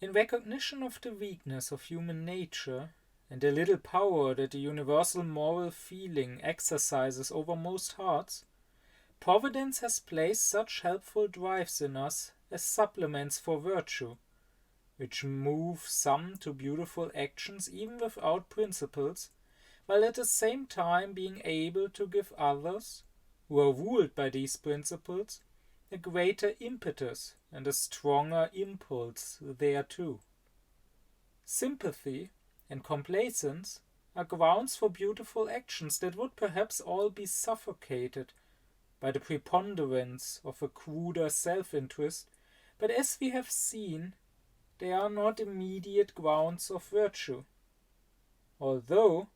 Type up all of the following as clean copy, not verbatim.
In recognition of the weakness of human nature and the little power that the universal moral feeling exercises over most hearts, Providence has placed such helpful drives in us as supplements for virtue, which move some to beautiful actions even without principles, while at the same time being able to give others, who are ruled by these principles, a greater impetus and a stronger impulse thereto. Sympathy and complacence are grounds for beautiful actions that would perhaps all be suffocated by the preponderance of a cruder self-interest, but as we have seen, they are not immediate grounds of virtue, although,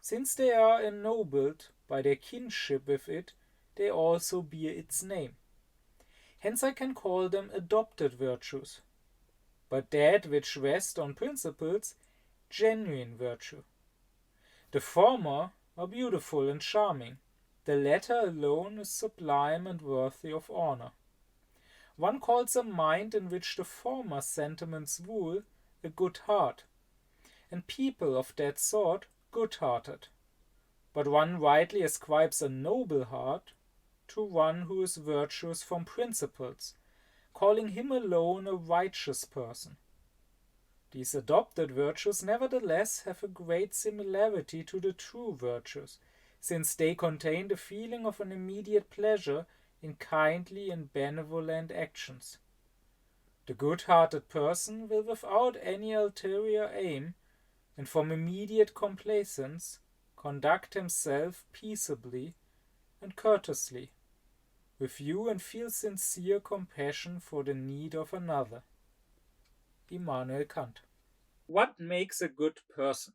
since they are ennobled by their kinship with it, they also bear its name. Hence I can call them adopted virtues, but that which rest on principles, genuine virtue. The former are beautiful and charming, the latter alone is sublime and worthy of honor. One calls a mind in which the former sentiments rule a good heart, and people of that sort good-hearted. But one rightly ascribes a noble heart to one who is virtuous from principles, calling him alone a righteous person. These adopted virtues nevertheless have a great similarity to the true virtues, since they contain the feeling of an immediate pleasure in kindly and benevolent actions. The good-hearted person will without any ulterior aim, and from immediate complacence, conduct himself peaceably and courteously with you and feel sincere compassion for the need of another. Immanuel Kant. What makes a good person?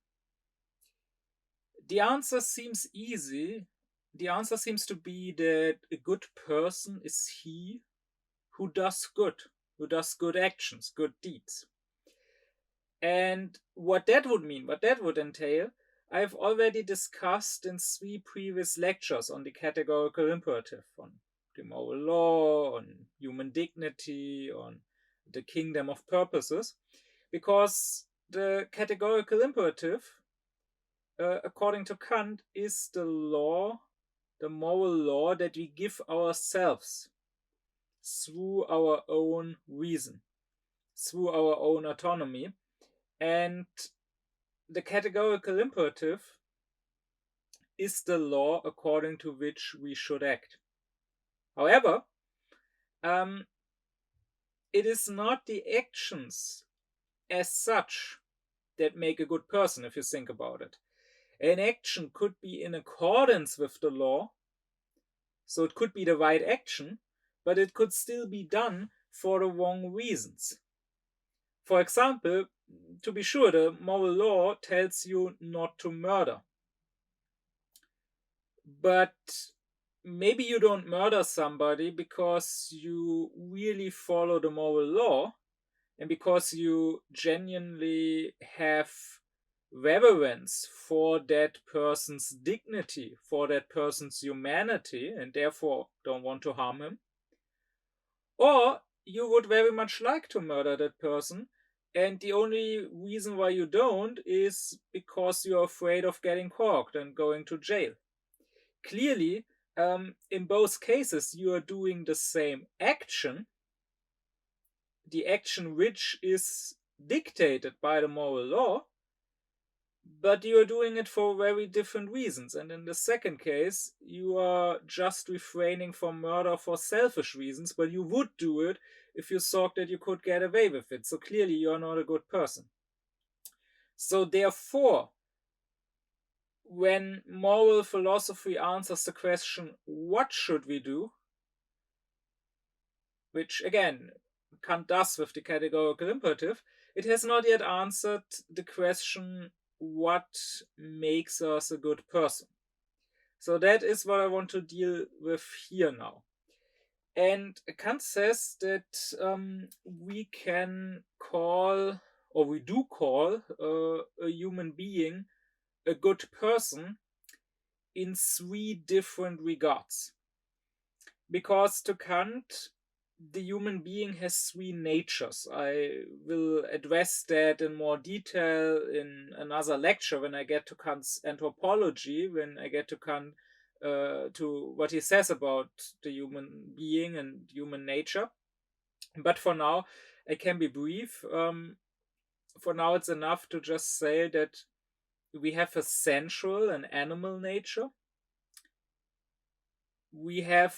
The answer seems easy. The answer seems to be that a good person is he who does good actions, good deeds. And what that would mean, what that would entail, I've already discussed in 3 previous lectures on the categorical imperative, on the moral law, on human dignity, on the kingdom of purposes, because the categorical imperative, according to Kant, is the law, the moral law that we give ourselves through our own reason, through our own autonomy. And the categorical imperative is the law according to which we should act. However, it is not the actions as such that make a good person, if you think about it. An action could be in accordance with the law, so it could be the right action, but it could still be done for the wrong reasons. For example, to be sure, the moral law tells you not to murder. But maybe you don't murder somebody because you really follow the moral law and because you genuinely have reverence for that person's dignity, for that person's humanity, and therefore don't want to harm him. Or you would very much like to murder that person, and the only reason why you don't is because you're afraid of getting caught and going to jail. Clearly, in both cases, you are doing the same action, the action which is dictated by the moral law, but you are doing it for very different reasons. And in the second case, you are just refraining from murder for selfish reasons, but you would do it if you thought that you could get away with it. So clearly, you are not a good person. So therefore, when moral philosophy answers the question, what should we do? Which, again, Kant does with the categorical imperative, it has not yet answered the question, what makes us a good person? So that is what I want to deal with here now. And Kant says that we can call, or we do call, a human being a good person in 3 different regards. Because to Kant, the human being has three natures. I will address that in more detail in another lecture when I get to Kant's anthropology, when I get to Kant, to what he says about the human being and human nature. But for now, I can be brief. For now, it's enough to just say that we have a sensual and animal nature. We have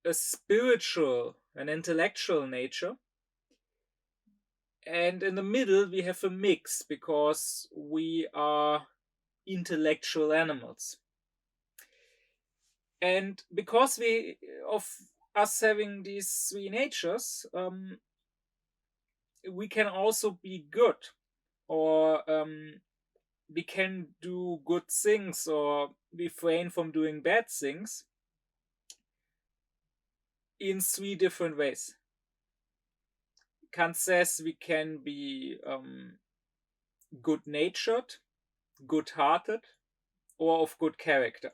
a spiritual and intellectual nature. And in the middle, we have a mix because we are intellectual animals. And because of us having these three natures, we can also be good, or we can do good things, or refrain from doing bad things in three different ways. Kant says we can be good-natured, good-hearted, or of good character.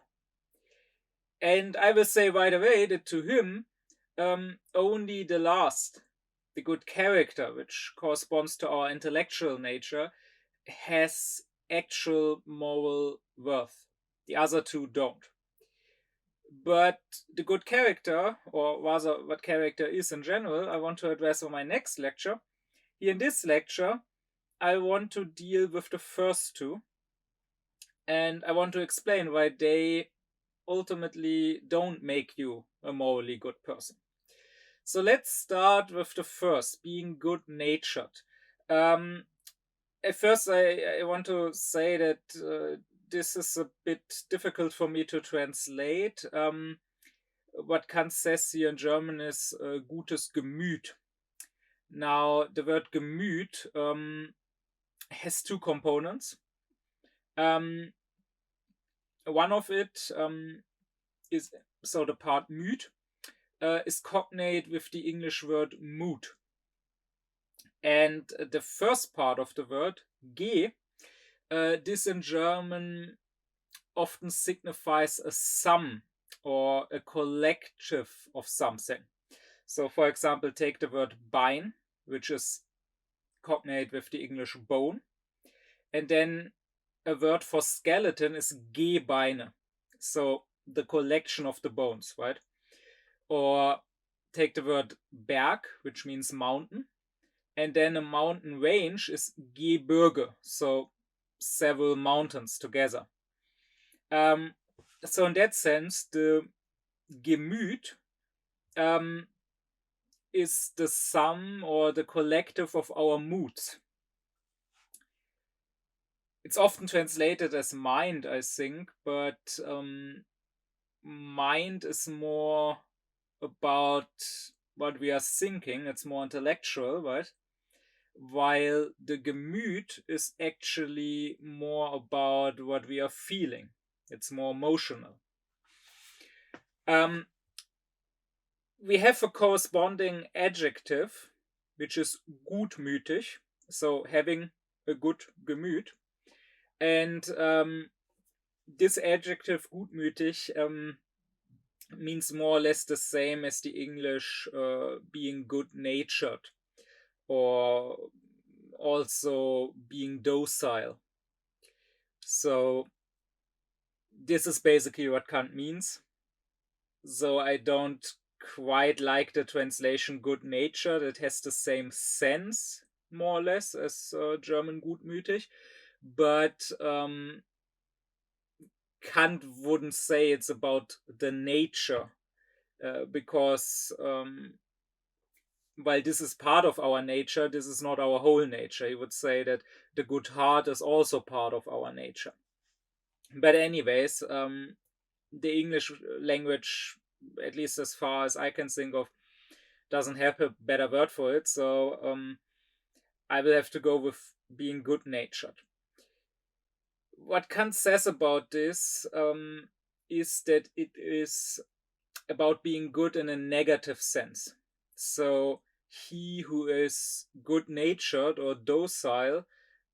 And I will say right away that to him, only the last, the good character, which corresponds to our intellectual nature, has actual moral worth. The other two don't. But the good character, or rather what character is in general, I want to address on my next lecture. Here in this lecture, I want to deal with the first two, and I want to explain why they ultimately don't make you a morally good person. So let's start with the first, being good-natured. At first, I want to say that this is a bit difficult for me to translate. What Kant says here in German is gutes Gemüt. Now, the word Gemüt has two components. One of it is, so the part Müd, is cognate with the English word mood. And the first part of the word, G, this in German often signifies a sum or a collective of something. So, for example, take the word Bein, which is cognate with the English bone. And then a word for skeleton is Gebeine. So, the collection of the bones, right? Or take the word Berg, which means mountain. And then a mountain range is Gebirge, so several mountains together. So in that sense, the Gemüt is the sum or the collective of our moods. It's often translated as mind, I think, but mind is more about what we are thinking. It's more intellectual, right? While the Gemüt is actually more about what we are feeling. It's more emotional. We have a corresponding adjective, which is gutmütig, so having a good Gemüt. And this adjective gutmütig means more or less the same as the English being good-natured, or also being docile. So this is basically what Kant means. So I don't quite like the translation good-natured. It has the same sense, more or less, as German gutmütig. But Kant wouldn't say it's about the nature, because while this is part of our nature, this is not our whole nature. He would say that the good heart is also part of our nature. But anyways, the English language, at least as far as I can think of, doesn't have a better word for it. So I will have to go with being good-natured. What Kant says about this is that it is about being good in a negative sense. So he who is good-natured or docile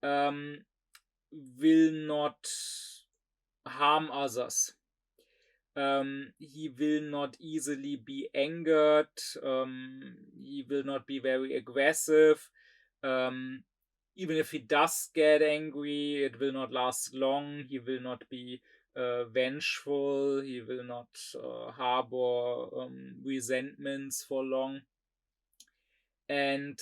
will not harm others. He will not easily be angered. He will not be very aggressive. Um, Even if he does get angry, it will not last long. He will not be vengeful. He will not harbor resentments for long. And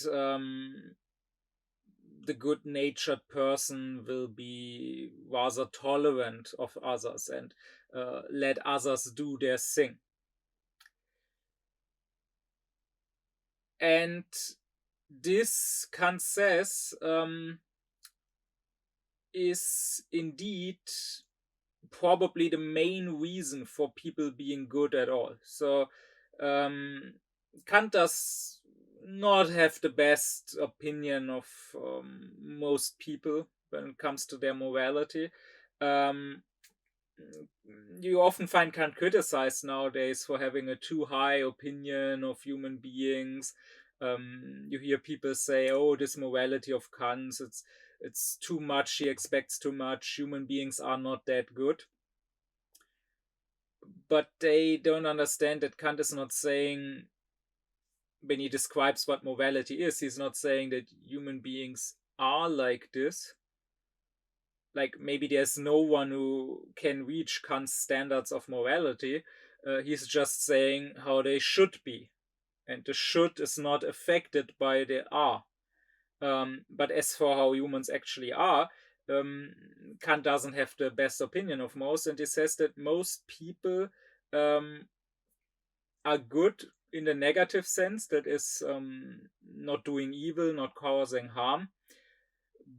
the good-natured person will be rather tolerant of others and let others do their thing. And this, Kant says, is indeed probably the main reason for people being good at all. So Kant does not have the best opinion of most people when it comes to their morality. Um, you often find Kant criticized nowadays for having a too high opinion of human beings. You hear people say, "Oh, this morality of Kant's, it's too much. He expects too much. Human beings are not that good." But they don't understand that Kant is not saying, when he describes what morality is, he's not saying that human beings are like this. Like, maybe there's no one who can reach Kant's standards of morality. He's just saying how they should be. And the should is not affected by the are. But as for how humans actually are, Kant doesn't have the best opinion of most, and he says that most people are good in the negative sense, that is, not doing evil, not causing harm,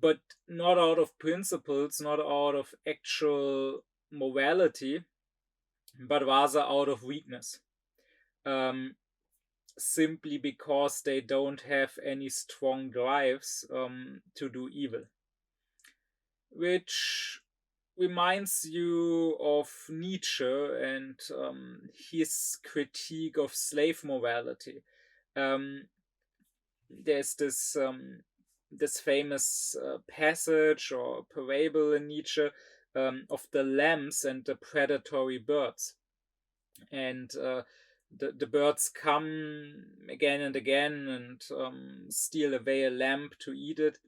but not out of principles, not out of actual morality, but rather out of weakness. Simply because they don't have any strong drives to do evil. Which reminds you of Nietzsche and his critique of slave morality. There's this famous passage or parable in Nietzsche of the lambs and the predatory birds. And the birds come again and again and steal away a lamb to eat it.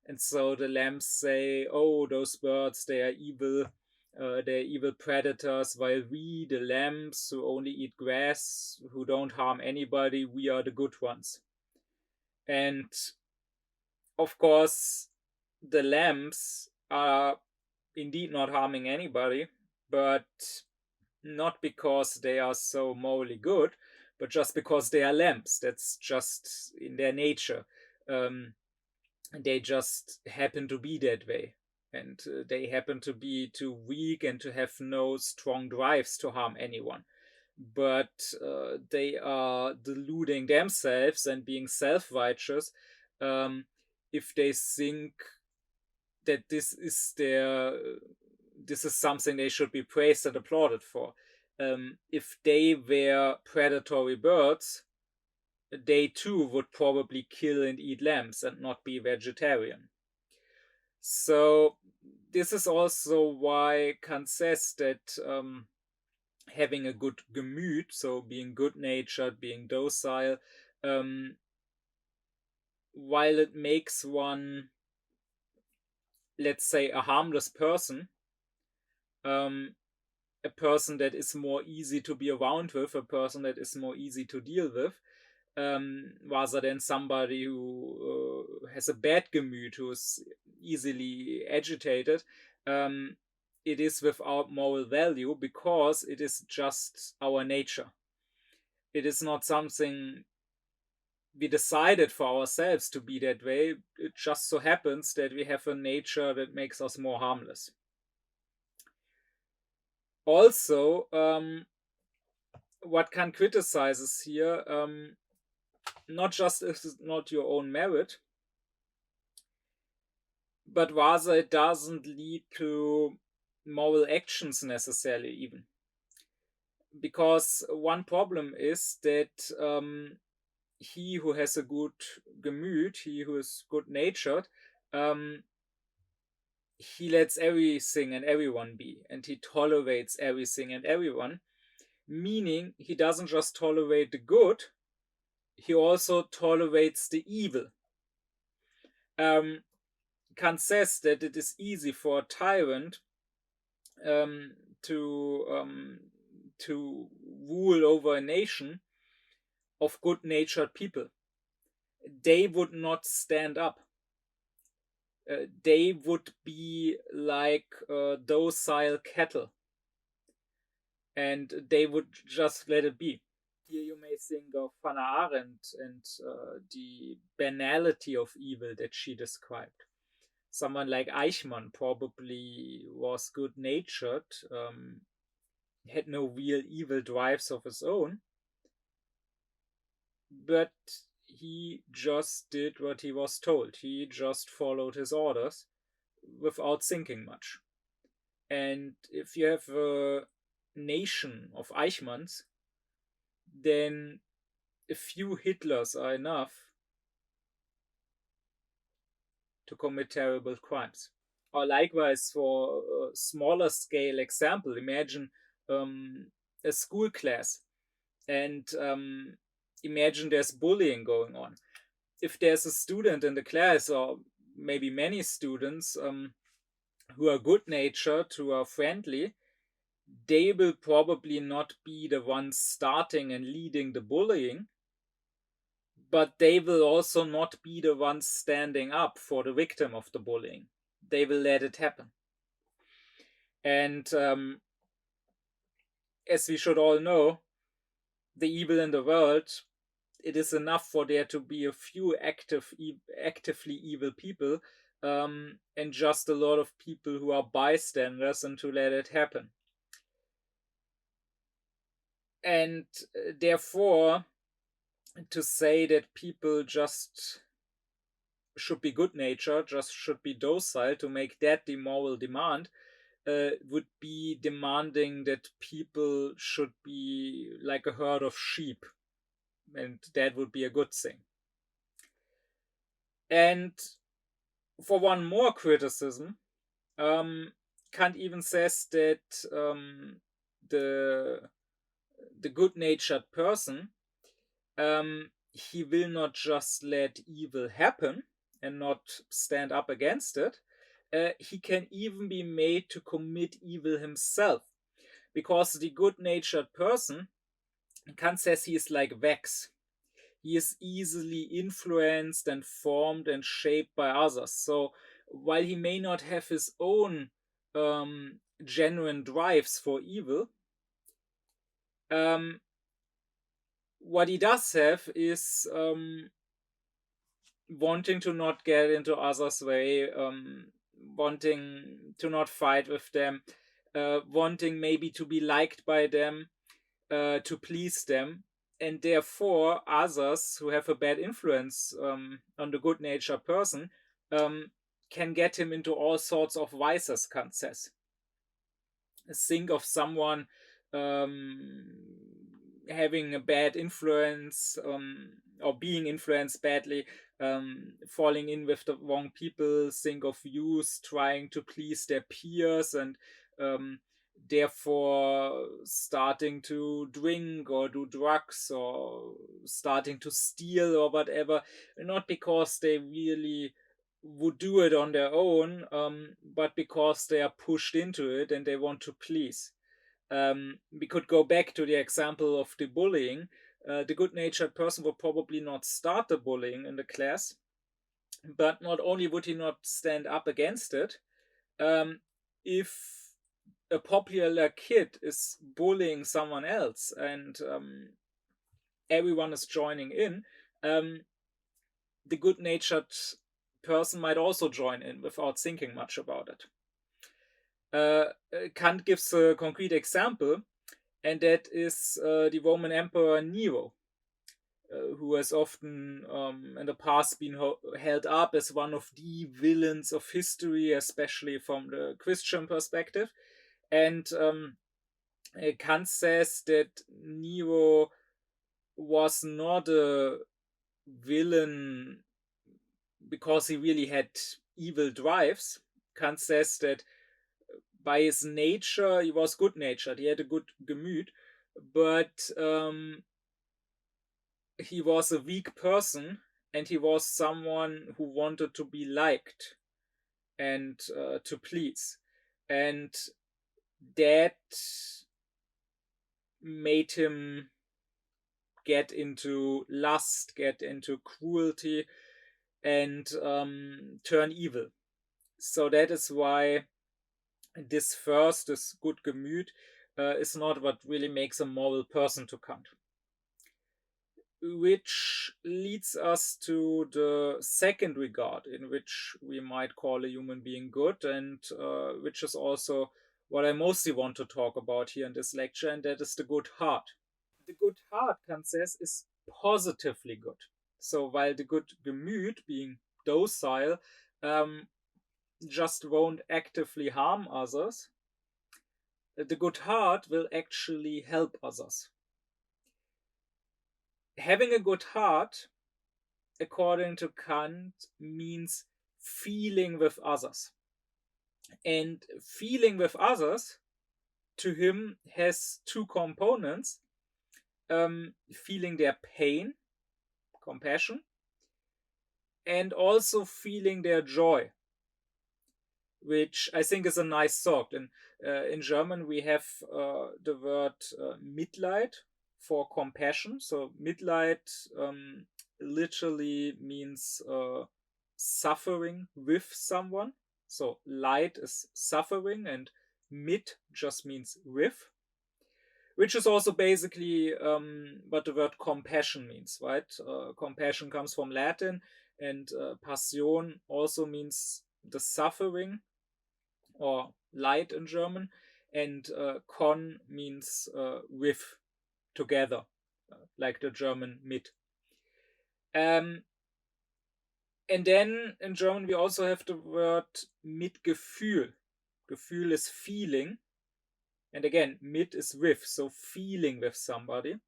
And so the lambs say, "Oh, those birds, they are evil. They're evil predators, while we, the lambs who only eat grass, who don't harm anybody, we are the good ones." And of course, the lambs are indeed not harming anybody, but not because they are so morally good, but just because they are lambs. That's just in their nature. They just happen to be that way. And they happen to be too weak and to have no strong drives to harm anyone. But they are deluding themselves and being self-righteous if they think that this is something they should be praised and applauded for. If they were predatory birds, they too would probably kill and eat lambs and not be vegetarian. So this is also why Kant says that having a good Gemüt, so being good-natured, being docile, while it makes one, let's say, a harmless person, a person that is more easy to be around with, a person that is more easy to deal with, rather than somebody who has a bad Gemüt, who is easily agitated, it is without moral value because it is just our nature. It is not something we decided for ourselves to be that way. It just so happens that we have a nature that makes us more harmless. Also, what Kant criticizes here, not just is not your own merit, but rather it doesn't lead to moral actions necessarily, even. Because one problem is that he who has a good Gemüt, he who is good-natured, he lets everything and everyone be, and he tolerates everything and everyone, meaning he doesn't just tolerate the good, he also tolerates the evil. Kant says that it is easy for a tyrant um, to um, to rule over a nation of good-natured people. They would not stand up. They would be like docile cattle, and they would just let it be. Here you may think of Hannah Arendt and the banality of evil that she described. Someone like Eichmann probably was good-natured, had no real evil drives of his own, but he just did what he was told. He just followed his orders without thinking much. And if you have a nation of Eichmanns, then a few Hitlers are enough to commit terrible crimes. Or likewise, for a smaller scale example, imagine a school class, and imagine there's bullying going on. If there's a student in the class, or maybe many students who are good natured, who are friendly, they will probably not be the ones starting and leading the bullying, but they will also not be the ones standing up for the victim of the bullying. They will let it happen. And as we should all know, the evil in the world, it is enough for there to be a few actively evil people, and just a lot of people who are bystanders, and to let it happen. And therefore, to say that people just should be good natured, just should be docile, to make that the moral demand, would be demanding that people should be like a herd of sheep, and that would be a good thing. And for one more criticism, Kant even says that the good-natured person, he will not just let evil happen and not stand up against it. He can even be made to commit evil himself, because the good-natured person, Kant says, he is like wax. He is easily influenced and formed and shaped by others. So while he may not have his own genuine drives for evil, what he does have is wanting to not get into others' way, wanting to not fight with them, wanting maybe to be liked by them, to please them. And therefore, others who have a bad influence on the good-natured person can get him into all sorts of vices, Kant says. Think of someone having a bad influence, or being influenced badly, falling in with the wrong people. Think of youth trying to please their peers, and therefore starting to drink or do drugs, or starting to steal or whatever, not because they really would do it on their own, but because they are pushed into it and they want to please. We could go back to the example of the bullying. The good-natured person would probably not start the bullying in the class, but not only would he not stand up against it, if a popular kid is bullying someone else, and everyone is joining in, the good-natured person might also join in without thinking much about it. Kant gives a concrete example, and that is the Roman Emperor Nero, who has often in the past been held up as one of the villains of history, especially from the Christian perspective. And Kant says that Nero was not a villain because he really had evil drives. Kant says that by his nature he was good-natured, he had a good Gemüt, but he was a weak person, and he was someone who wanted to be liked and to please, and that made him get into lust, get into cruelty, and turn evil. So that is why this good Gemüt, is not what really makes a moral person to Kant. Which leads us to the second regard, in which we might call a human being good, and which is also what I mostly want to talk about here in this lecture, and that is the good heart. The good heart, Kant says, is positively good. So while the good Gemüt, being docile, just won't actively harm others, the good heart will actually help others. Having a good heart, according to Kant, means feeling with others. And feeling with others, to him, has two components. Feeling their pain, compassion, and also feeling their joy, which I think is a nice thought. In German, we have the word Mitleid for compassion. So Mitleid literally means suffering with someone. So Leid is suffering, and mit just means with, which is also basically what the word compassion means, right? Compassion comes from Latin, and passion also means the suffering, or Leid in German, and con means with, together, like the German mit. And then in German we also have the word Mitgefühl. Gefühl is feeling, and again, mit is with, so feeling with somebody.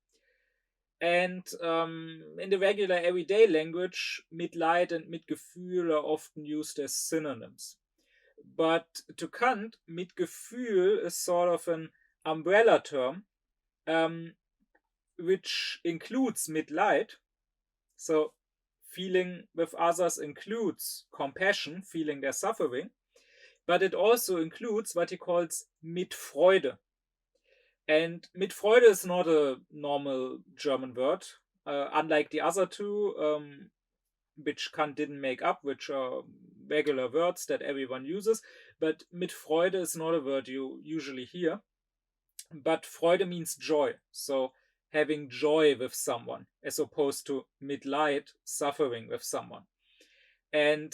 And in the regular everyday language, Mitleid and Mitgefühl are often used as synonyms. But to Kant, Mitgefühl is sort of an umbrella term, which includes Mitleid. So feeling with others includes compassion, feeling their suffering, but it also includes what he calls Mitfreude. And Mitfreude is not a normal German word, unlike the other two, which Kant didn't make up, which are regular words that everyone uses. But Mitfreude is not a word you usually hear. But Freude means joy. So having joy with someone, as opposed to Mitleid, suffering with someone. And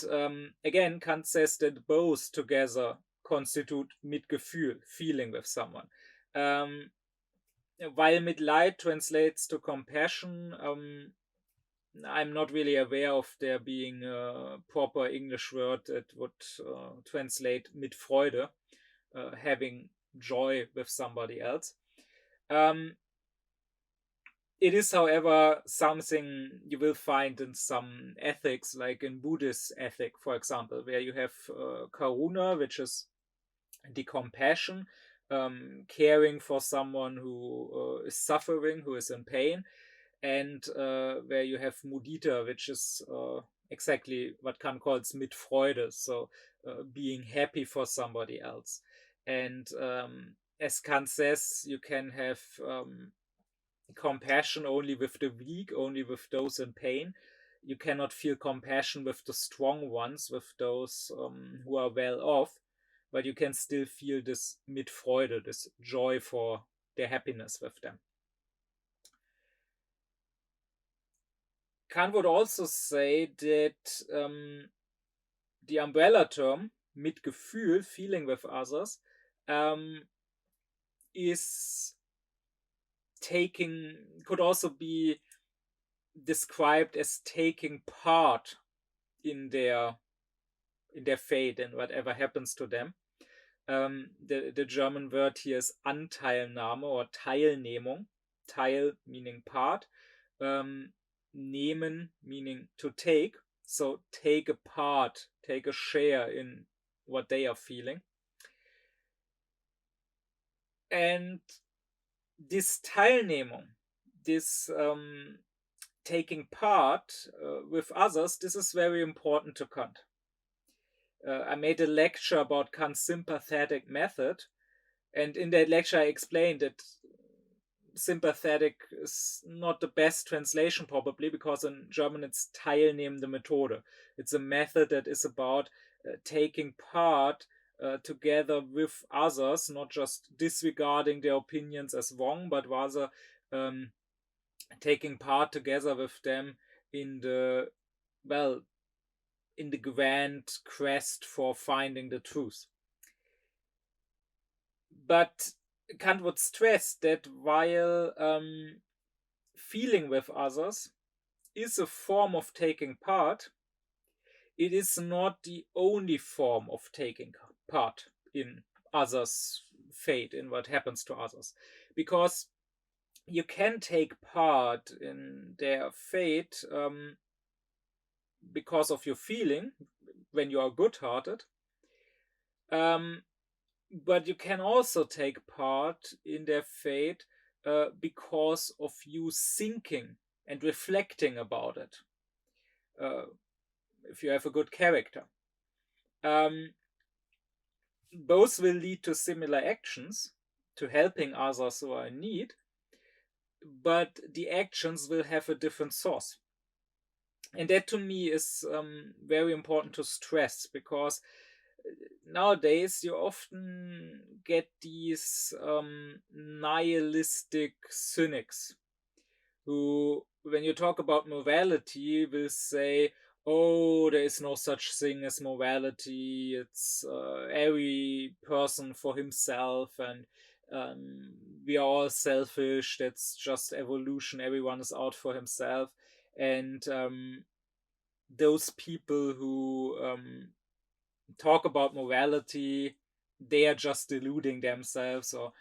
again, Kant says that both together constitute Mitgefühl, feeling with someone. While Mitleid translates to compassion, I'm not really aware of there being a proper English word that would translate Mitfreude, having joy with somebody else. It is, however, something you will find in some ethics, like in Buddhist ethic, for example, where you have karuna, which is the compassion, caring for someone who is suffering, who is in pain, and where you have mudita, which is exactly what Kant calls Mitfreude, so being happy for somebody else. And as Kant says, you can have compassion only with the weak, only with those in pain. You cannot feel compassion with the strong ones, with those who are well off, but you can still feel this Mitfreude, this joy for their happiness with them. Kant would also say that the umbrella term, Mitgefühl, feeling with others, could also be described as taking part in their fate and whatever happens to them. The German word here is Anteilnahme or Teilnehmung. Teil meaning part, nehmen meaning to take. So take a part, take a share in what they are feeling. And this Teilnehmung, this taking part with others, this is very important to Kant. I made a lecture about Kant's sympathetic method, and in that lecture I explained that sympathetic is not the best translation probably, because in German it's teilnehmende Methode. It's a method that is about taking part together with others, not just disregarding their opinions as wrong, but rather taking part together with them in the, well, in the grand quest for finding the truth. But Kant would stress that while feeling with others is a form of taking part, it is not the only form of taking part in others' fate, in what happens to others. Because you can take part in their fate because of your feeling when you are good-hearted, but you can also take part in their fate because of you thinking and reflecting about it. If you have a good character, both will lead to similar actions, to helping others who are in need, but the actions will have a different source. And that to me is very important to stress, because nowadays you often get these nihilistic cynics who, when you talk about morality, will say, oh, there is no such thing as morality, it's every person for himself, and we are all selfish, that's just evolution, everyone is out for himself. And those people who talk about morality, they are just deluding themselves, or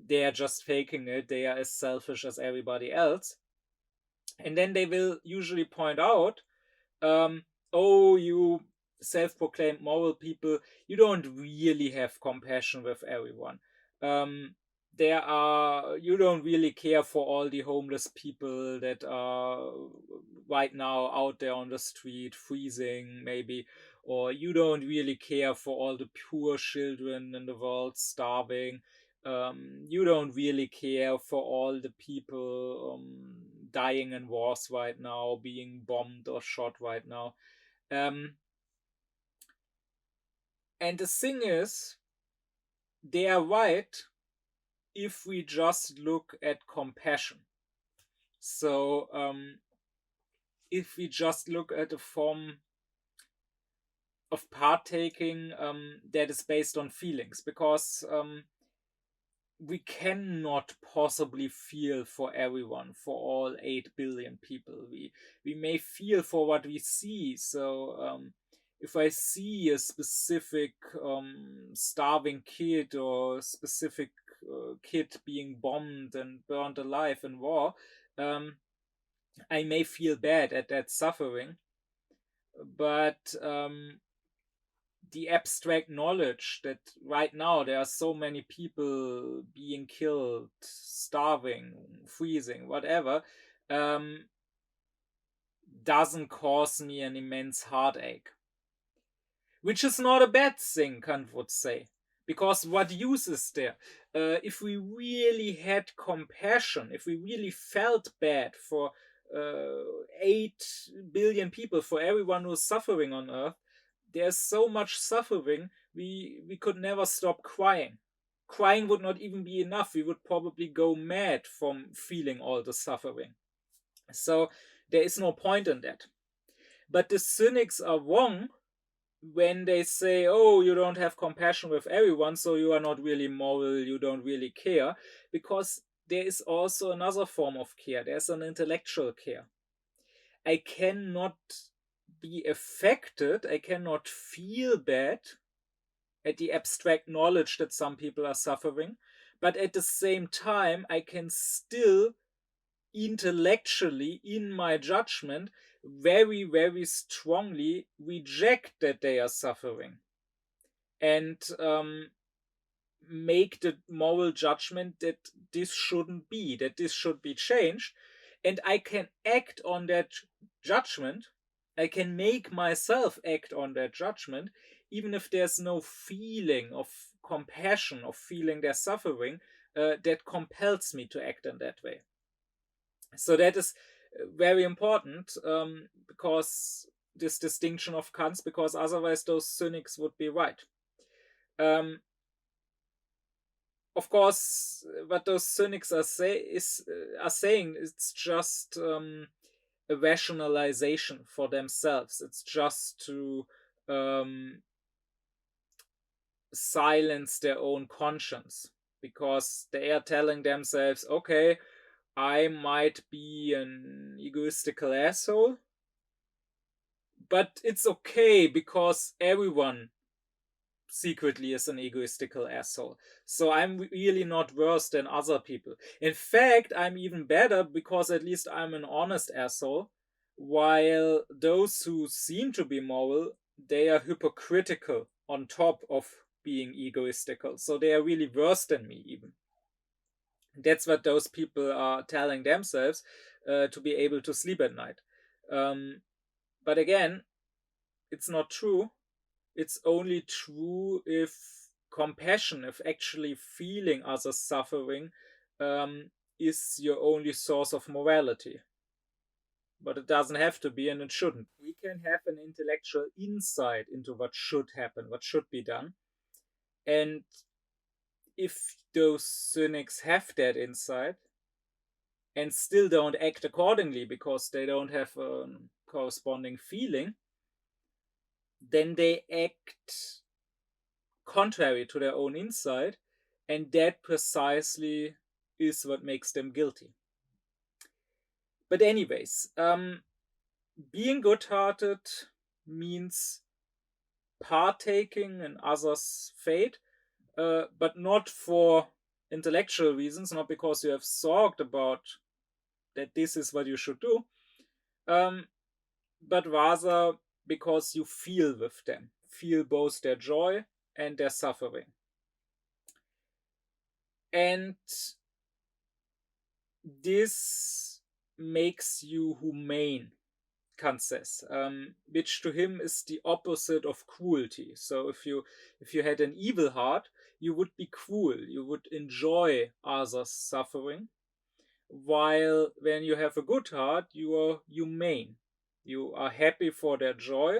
they are just faking it, they are as selfish as everybody else. And then they will usually point out, oh, you self-proclaimed moral people, you don't really have compassion with everyone. You don't really care for all the homeless people that are right now out there on the street freezing, maybe, or you don't really care for all the poor children in the world starving. You don't really care for all the people dying in wars right now, being bombed or shot right now. And the thing is, they are right if we just look at compassion. So, if we just look at a form of partaking that is based on feelings, because we cannot possibly feel for everyone, for all 8 billion people. We may feel for what we see. So if I see a specific starving kid, or a specific kid being bombed and burned alive in war, I may feel bad at that suffering. But the abstract knowledge that right now there are so many people being killed, starving, freezing, whatever, doesn't cause me an immense heartache. Which is not a bad thing, Kant would say. Because what use is there? If we really had compassion, if we really felt bad for 8 billion people, for everyone who's suffering on Earth, there's so much suffering, we could never stop crying. Crying would not even be enough. We would probably go mad from feeling all the suffering. So there is no point in that. But the cynics are wrong when they say, oh, you don't have compassion with everyone, so you are not really moral, you don't really care, because there is also another form of care. There's an intellectual care. I cannot be affected, I cannot feel bad at the abstract knowledge that some people are suffering, but at the same time, I can still intellectually, in my judgment, very, very strongly reject that they are suffering. and make the moral judgment that this shouldn't be, that this should be changed. And I can act on that judgment. I can make myself act on that judgment, even if there's no feeling of compassion, of feeling their suffering, that compels me to act in that way. So that is very important, because this distinction of Kant's, because otherwise those cynics would be right. Um, of course, what those cynics are saying, it's just a rationalization for themselves. It's just to silence their own conscience, because they are telling themselves, okay, I might be an egoistical asshole, but it's okay because everyone secretly is an egoistical asshole. So I'm really not worse than other people. In fact, I'm even better because at least I'm an honest asshole, while those who seem to be moral, they are hypocritical on top of being egoistical. So they are really worse than me, even. That's what those people are telling themselves, to be able to sleep at night. But again, it's not true. It's only true if compassion, if actually feeling others' suffering, is your only source of morality. But it doesn't have to be, and it shouldn't. We can have an intellectual insight into what should happen, what should be done. And if those cynics have that insight and still don't act accordingly because they don't have a corresponding feeling, then they act contrary to their own insight, and that precisely is what makes them guilty. But anyways, being good-hearted means partaking in others' fate, but not for intellectual reasons, not because you have thought about that this is what you should do, but rather because you feel with them, feel both their joy and their suffering. And this makes you humane, Kant says, which to him is the opposite of cruelty. So if you had an evil heart, you would be cruel. You would enjoy others' suffering, while when you have a good heart, you are humane. You are happy for their joy,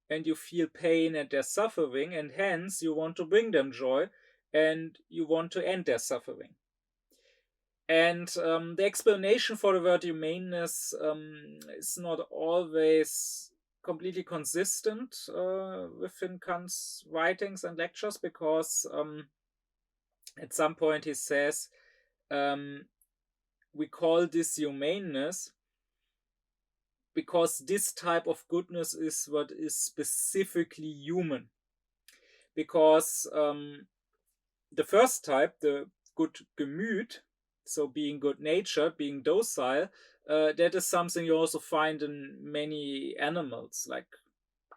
and you feel pain at their suffering, and hence you want to bring them joy, and you want to end their suffering. And the explanation for the word humaneness is not always completely consistent within Kant's writings and lectures, because at some point he says, we call this humaneness because this type of goodness is what is specifically human. Because the first type, the good gemüt, so being good-natured, being docile, that is something you also find in many animals, like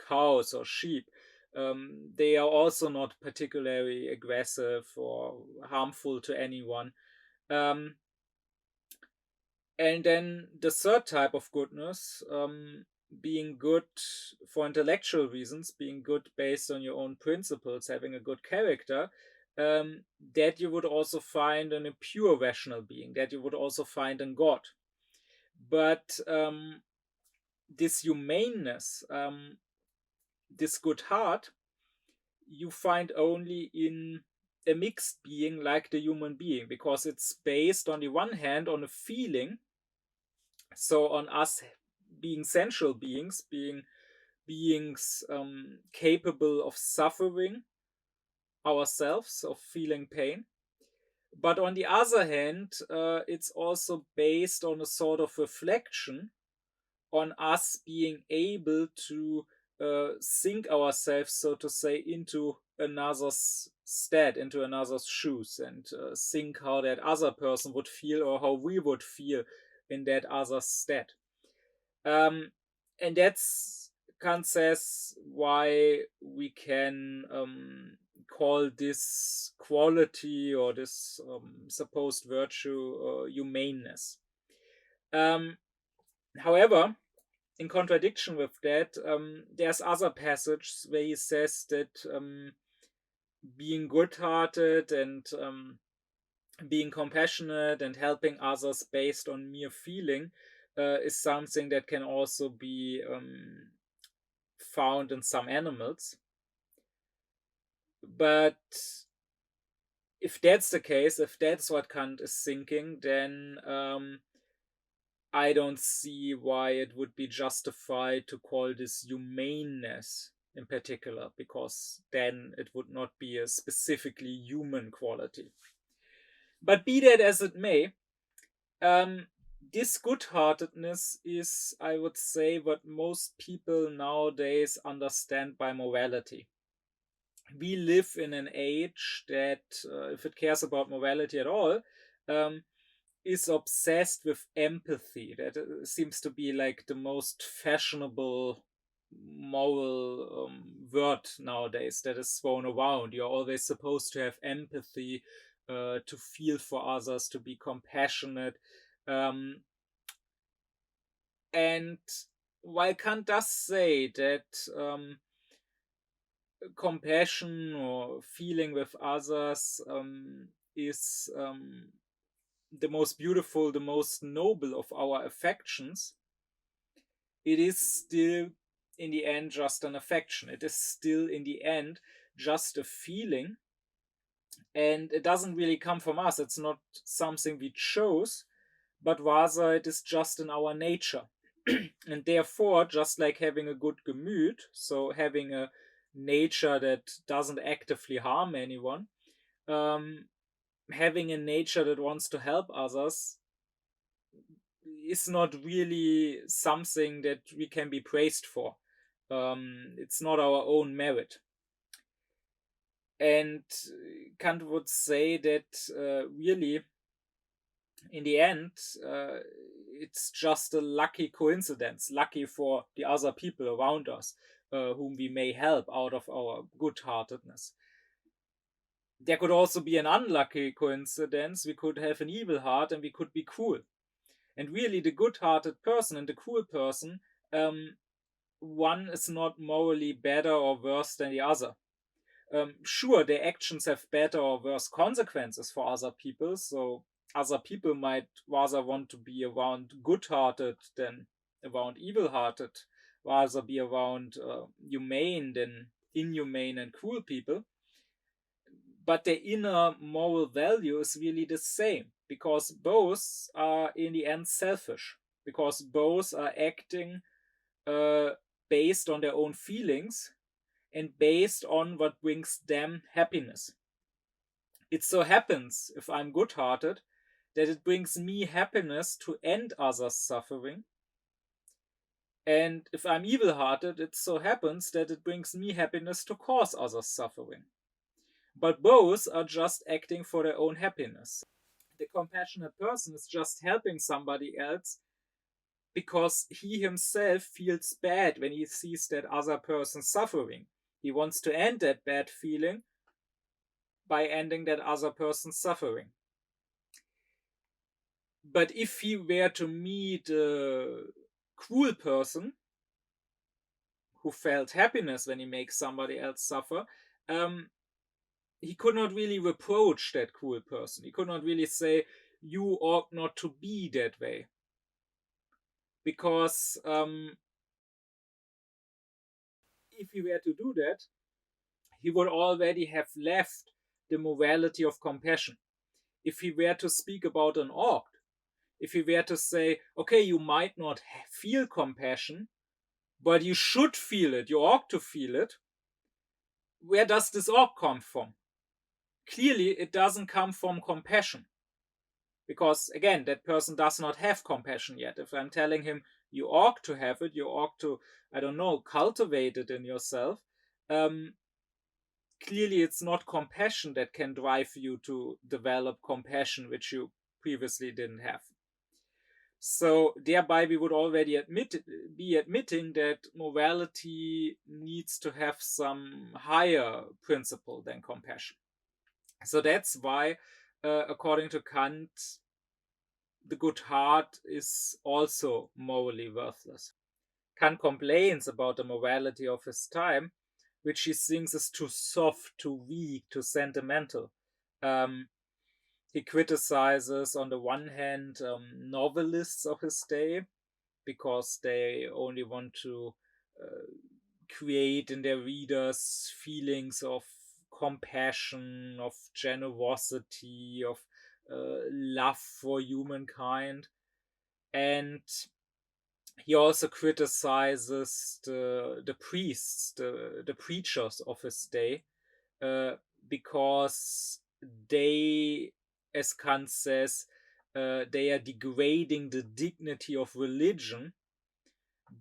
cows or sheep. They are also not particularly aggressive or harmful to anyone. And then the third type of goodness, being good for intellectual reasons, being good based on your own principles, having a good character, that you would also find in a pure rational being, that you would also find in God. But this humaneness, this good heart, you find only in a mixed being like the human being, because it's based on the one hand on a feeling, so on us being sensual beings, being beings capable of suffering ourselves, of feeling pain. But on the other hand, it's also based on a sort of reflection on us being able to sink ourselves, so to say, into another's stead, into another's shoes, and think how that other person would feel, or how we would feel in that other's stead. And that's, Kant says, why we can call this quality or this supposed virtue humaneness. However, in contradiction with that, there's other passages where he says that being good-hearted and being compassionate and helping others based on mere feeling is something that can also be found in some animals. But if that's the case, if that's what Kant is thinking, then I don't see why it would be justified to call this humaneness in particular, because then it would not be a specifically human quality. But be that as it may, this good-heartedness is, I would say, what most people nowadays understand by morality. We live in an age that, if it cares about morality at all, is obsessed with empathy. That seems to be like the most fashionable moral word nowadays that is thrown around. You're always supposed to have empathy, to feel for others, to be compassionate. And while Kant does say that compassion or feeling with others is the most beautiful, the most noble of our affections, it is still in the end just an affection. It is still in the end just a feeling, and it doesn't really come from us. It's not something we chose, but rather it is just in our nature. And therefore, just like having a good Gemüt, so having a nature that doesn't actively harm anyone, having a nature that wants to help others is not really something that we can be praised for. It's not our own merit. And Kant would say that really, in the end, it's just a lucky coincidence, lucky for the other people around us, whom we may help out of our good-heartedness. There could also be an unlucky coincidence. We could have an evil heart and we could be cruel. And really, the good-hearted person and the cruel person, one is not morally better or worse than the other. Sure, their actions have better or worse consequences for other people, so other people might rather want to be around good-hearted than around evil-hearted, rather be around humane than inhumane and cruel people. But their inner moral value is really the same, because both are in the end selfish, because both are acting based on their own feelings and based on what brings them happiness. It so happens, if I'm good-hearted, that it brings me happiness to end others' suffering. And if I'm evil-hearted, it so happens that it brings me happiness to cause others' suffering. But both are just acting for their own happiness. The compassionate person is just helping somebody else because he himself feels bad when he sees that other person suffering. He wants to end that bad feeling by ending that other person's suffering. But if he were to meet a cruel person who felt happiness when he makes somebody else suffer, he could not really reproach that cruel person. He could not really say, you ought not to be that way. Because if he were to do that, he would already have left the morality of compassion. If he were to speak about an orc, if he were to say, okay, you might not feel compassion, but you should feel it, you ought to feel it, where does this orc come from? Clearly, it doesn't come from compassion. Because, again, that person does not have compassion yet. If I'm telling him, you ought to have it, you ought to, I don't know, cultivate it in yourself, clearly it's not compassion that can drive you to develop compassion, which you previously didn't have. So thereby we would already be admitting that morality needs to have some higher principle than compassion. So that's why, according to Kant, the good heart is also morally worthless. Kant complains about the morality of his time, which he thinks is too soft, too weak, too sentimental. Um, he criticizes, on the one hand, novelists of his day because they only want to uh, create in their readers feelings of compassion, of generosity, of love for humankind. And he also criticizes the priests, the preachers of his day, uh, because they, as Kant says, they are degrading the dignity of religion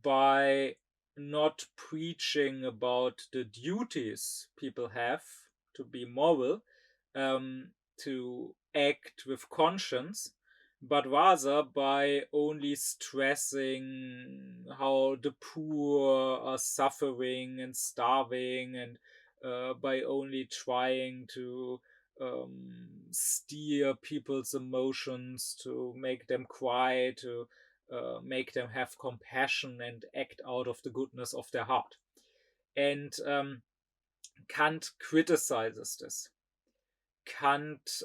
by not preaching about the duties people have to be moral, um, to act with conscience, but rather by only stressing how the poor are suffering and starving, and by only trying to steer people's emotions, to make them cry, to make them have compassion and act out of the goodness of their heart. And Kant criticizes this. Kant,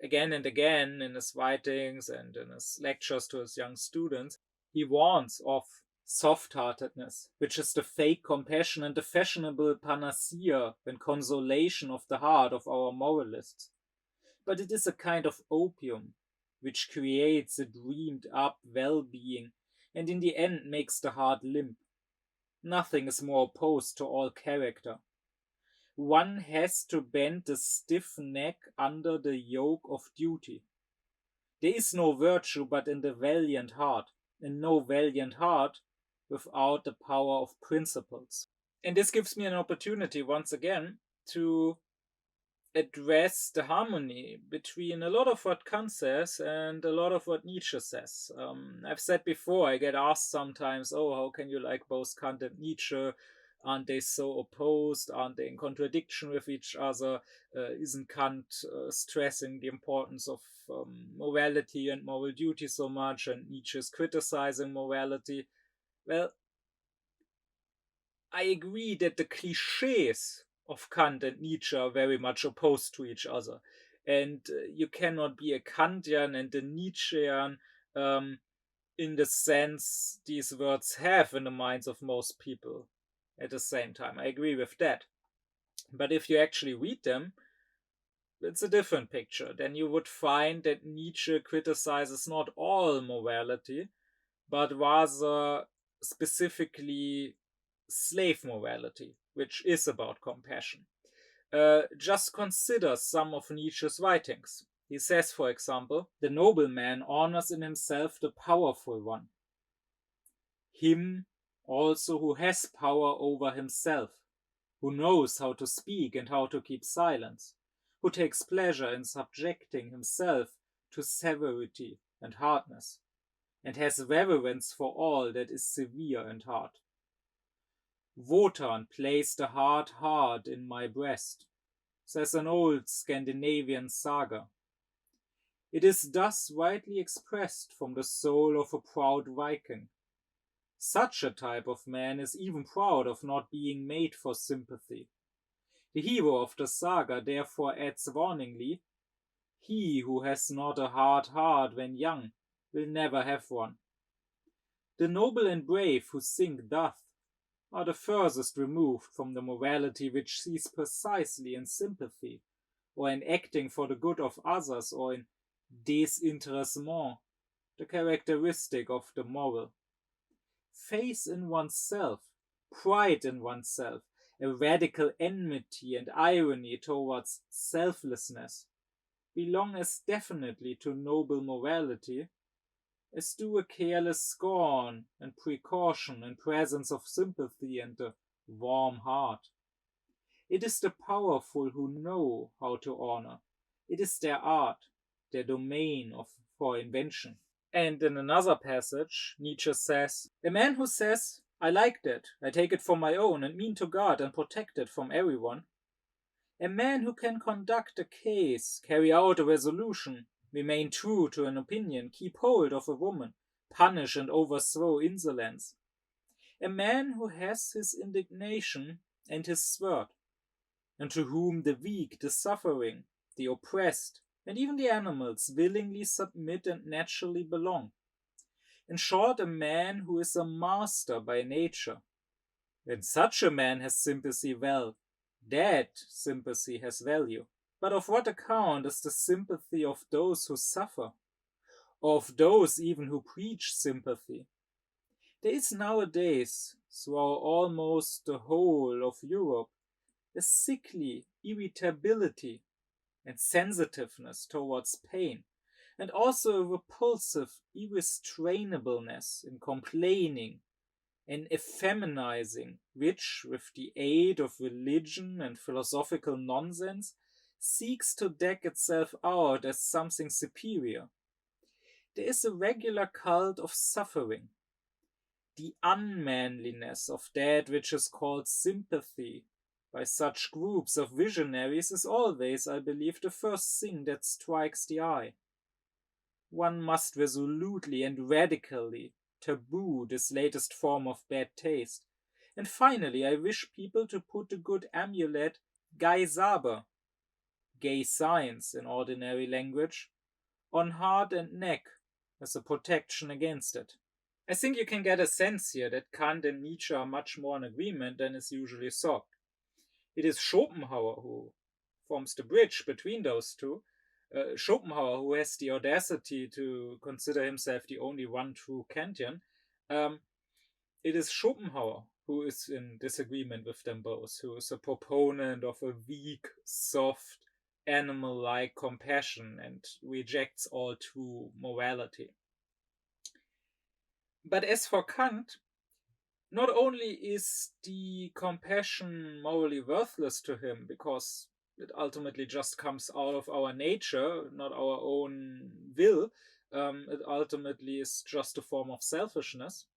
again and again in his writings and in his lectures to his young students, he warns of soft heartedness, which is the fake compassion and the fashionable panacea and consolation of the heart of our moralists. But it is a kind of opium which creates a dreamed up well being and in the end makes the heart limp. Nothing is more opposed to all character. One has to bend the stiff neck under the yoke of duty. There is no virtue but in the valiant heart, and no valiant heart without the power of principles. And this gives me an opportunity once again to address the harmony between a lot of what Kant says and a lot of what Nietzsche says. I've said before, I get asked sometimes, oh, how can you like both Kant and Nietzsche? Aren't they so opposed? Aren't they in contradiction with each other? Isn't Kant stressing the importance of morality and moral duty so much, and Nietzsche is criticizing morality? Well, I agree that the cliches of Kant and Nietzsche are very much opposed to each other. And you cannot be a Kantian and a Nietzschean um, in the sense these words have in the minds of most people at the same time. I agree with that. But if you actually read them, it's a different picture. Then you would find that Nietzsche criticizes not all morality, but rather specifically slave morality, which is about compassion. Just consider some of Nietzsche's writings. He says, for example, the noble man honors in himself the powerful one, him also who has power over himself, who knows how to speak and how to keep silence, who takes pleasure in subjecting himself to severity and hardness, and has reverence for all that is severe and hard. Wotan placed the hard heart in my breast, says an old Scandinavian saga. It is thus rightly expressed from the soul of a proud Viking. Such a type of man is even proud of not being made for sympathy. The hero of the saga therefore adds warningly, he who has not a hard heart when young will never have one. The noble and brave who think thus are the furthest removed from the morality which sees precisely in sympathy, or in acting for the good of others, or in désintéressement, the characteristic of the moral. Faith in oneself, pride in oneself, a radical enmity and irony towards selflessness belong as definitely to noble morality as do a careless scorn and precaution in presence of sympathy and the warm heart. It is the powerful who know how to honor. It is their art, their domain for invention. And in another passage, Nietzsche says, "A man who says, 'I like that, I take it for my own and mean to guard and protect it from everyone,' a man who can conduct a case, carry out a resolution, remain true to an opinion, keep hold of a woman, punish and overthrow insolence, a man who has his indignation and his sword, and to whom the weak, the suffering, the oppressed, and even the animals willingly submit and naturally belong. In short, a man who is a master by nature. And such a man has sympathy well. That sympathy has value. But of what account is the sympathy of those who suffer? Of those even who preach sympathy? There is nowadays, throughout almost the whole of Europe, a sickly irritability and sensitiveness towards pain, and also a repulsive irrestrainableness in complaining and effeminizing, which, with the aid of religion and philosophical nonsense, seeks to deck itself out as something superior. There is a regular cult of suffering, the unmanliness of that which is called sympathy by such groups of visionaries is always, I believe, the first thing that strikes the eye. One must resolutely and radically taboo this latest form of bad taste. And finally, I wish people to put the good amulet Gay Saber, gay science in ordinary language, on heart and neck as a protection against it. I think you can get a sense here that Kant and Nietzsche are much more in agreement than is usually thought. It is Schopenhauer who forms the bridge between those two. Schopenhauer, who has the audacity to consider himself the only one true Kantian, it is Schopenhauer who is in disagreement with them both, who is a proponent of a weak, soft, animal like compassion and rejects all true morality. But as for Kant, not only is the compassion morally worthless to him because it ultimately just comes out of our nature, not our own will, it ultimately is just a form of selfishness.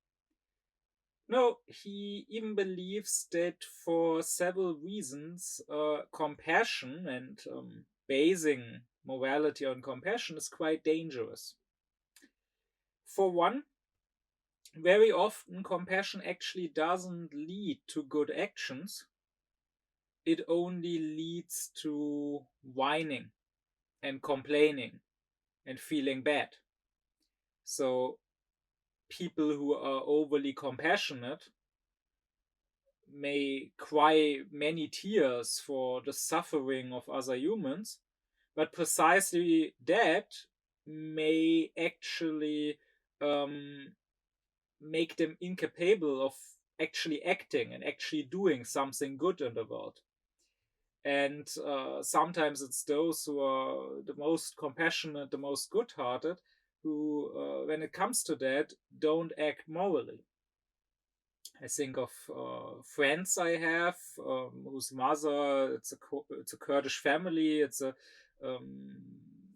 No, he even believes that for several reasons, compassion and basing morality on compassion is quite dangerous. For one, very often compassion actually doesn't lead to good actions. It only leads to whining and complaining and feeling bad. So people who are overly compassionate may cry many tears for the suffering of other humans, but precisely that may actually make them incapable of actually acting and actually doing something good in the world. And sometimes it's those who are the most compassionate, the most good-hearted, who, when it comes to that, don't act morally. I think of friends I have whose mother, it's a Kurdish family, it's a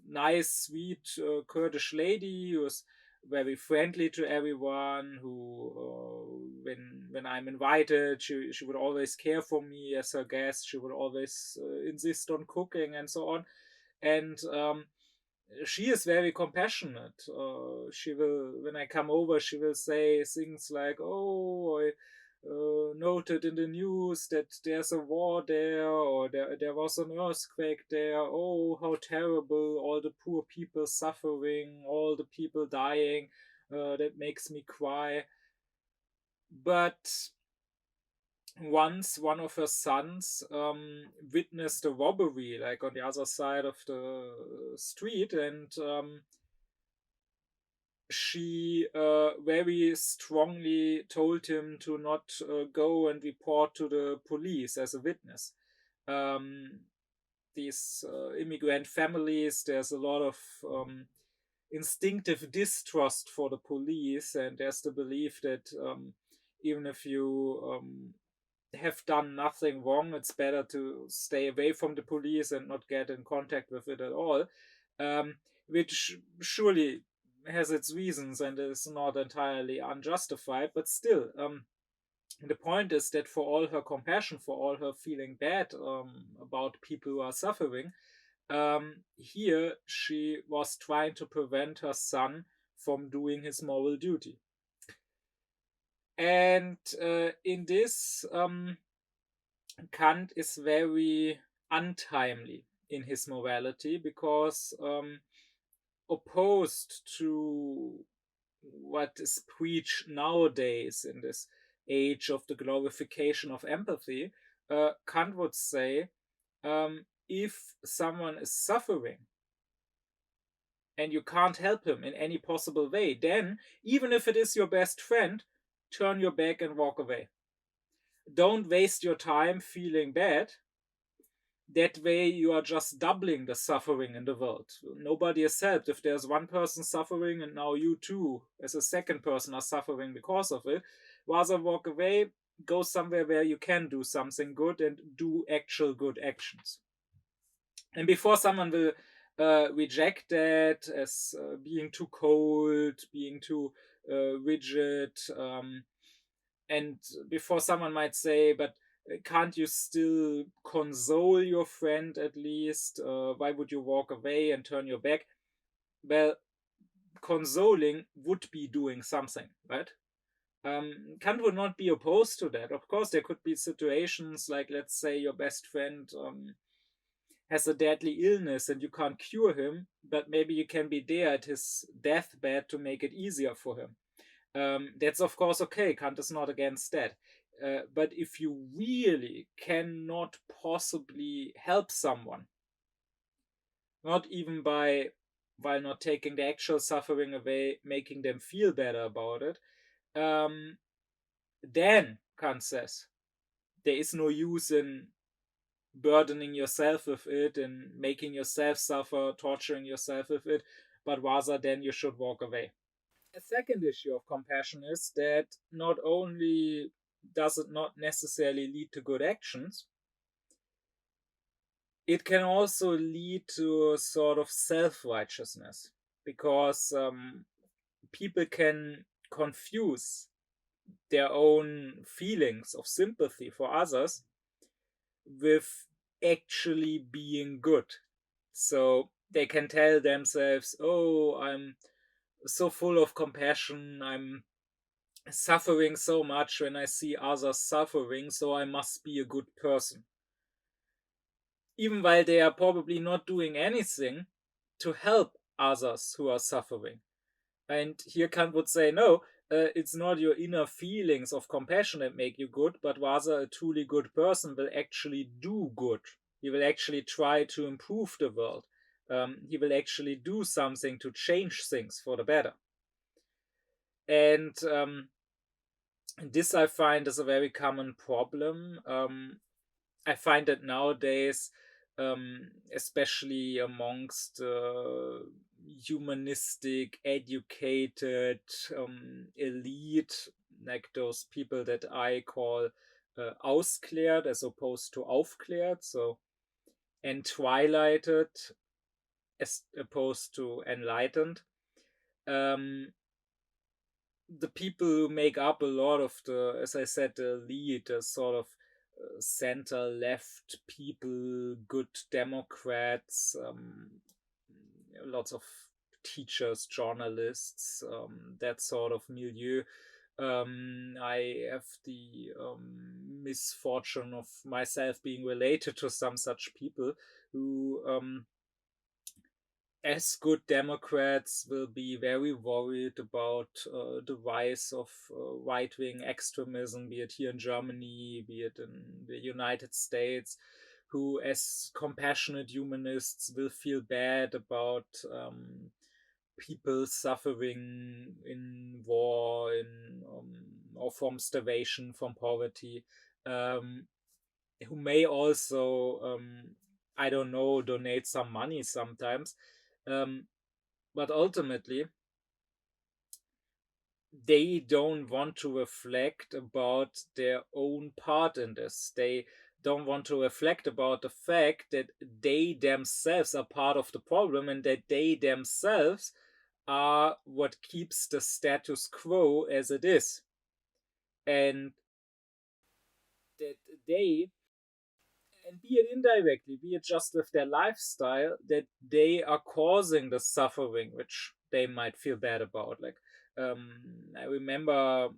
nice, sweet Kurdish lady who is very friendly to everyone. Who, when I'm invited, she would always care for me as her guest. She would always insist on cooking and so on. And she is very compassionate. She will, when I come over, she will say things like, "Oh, I noted in the news that there's a war there, or there was an earthquake there. Oh, how terrible! All the poor people suffering, all the people dying. That makes me cry." But once one of her sons witnessed a robbery, like on the other side of the street, and she very strongly told him to not go and report to the police as a witness. These immigrant families, there's a lot of instinctive distrust for the police, and there's the belief that even if you have done nothing wrong, it's better to stay away from the police and not get in contact with it at all. Which surely has its reasons and is not entirely unjustified, but still, the point is that for all her compassion, for all her feeling bad about people who are suffering, here she was trying to prevent her son from doing his moral duty. And in this, Kant is very untimely in his morality, because opposed to what is preached nowadays in this age of the glorification of empathy, Kant would say, if someone is suffering and you can't help him in any possible way, then even if it is your best friend, turn your back and walk away. Don't waste your time feeling bad. That way you are just doubling the suffering in the world. Nobody is helped. If there's one person suffering and now you too, as a second person, are suffering because of it, rather walk away, go somewhere where you can do something good and do actual good actions. And before someone will reject that as being too cold, being too rigid, and before someone might say, but can't you still console your friend at least? Why would you walk away and turn your back? Well, consoling would be doing something, right? Kant would not be opposed to that. Of course, there could be situations like, let's say, your best friend has a deadly illness and you can't cure him, but maybe you can be there at his deathbed to make it easier for him. That's of course okay. Kant is not against that. But if you really cannot possibly help someone, not even by, while not taking the actual suffering away, making them feel better about it, um, then Kant says there is no use in burdening yourself with it and making yourself suffer, torturing yourself with it, but rather then you should walk away. A second issue of compassion is that not only does it not necessarily lead to good actions, it can also lead to a sort of self-righteousness, because people can confuse their own feelings of sympathy for others with actually being good. So they can tell themselves, oh, I'm so full of compassion, I'm suffering so much when I see others suffering, so I must be a good person. Even while they are probably not doing anything to help others who are suffering. And here Kant would say, no, it's not your inner feelings of compassion that make you good, but rather a truly good person will actually do good. He will actually try to improve the world. He will actually do something to change things for the better. And this I find is a very common problem. I find that nowadays, especially amongst humanistic, educated elite, like those people that I call ausklärt as opposed to aufklärt, so entwilighted as opposed to enlightened. The people who make up a lot of the, as I said, the elite, the sort of center left people, good Democrats, lots of teachers, journalists, that sort of milieu. I have the misfortune of myself being related to some such people who, as good Democrats, will be very worried about the rise of right wing extremism, be it here in Germany, be it in the United States, who, as compassionate humanists, will feel bad about people suffering in war, or from starvation, from poverty, who may also, I don't know, donate some money sometimes. But ultimately, they don't want to reflect about their own part in this. They don't want to reflect about the fact that they themselves are part of the problem and that they themselves are what keeps the status quo as it is. And that they, and be it indirectly, be it just with their lifestyle, that they are causing the suffering which they might feel bad about. Like, I remember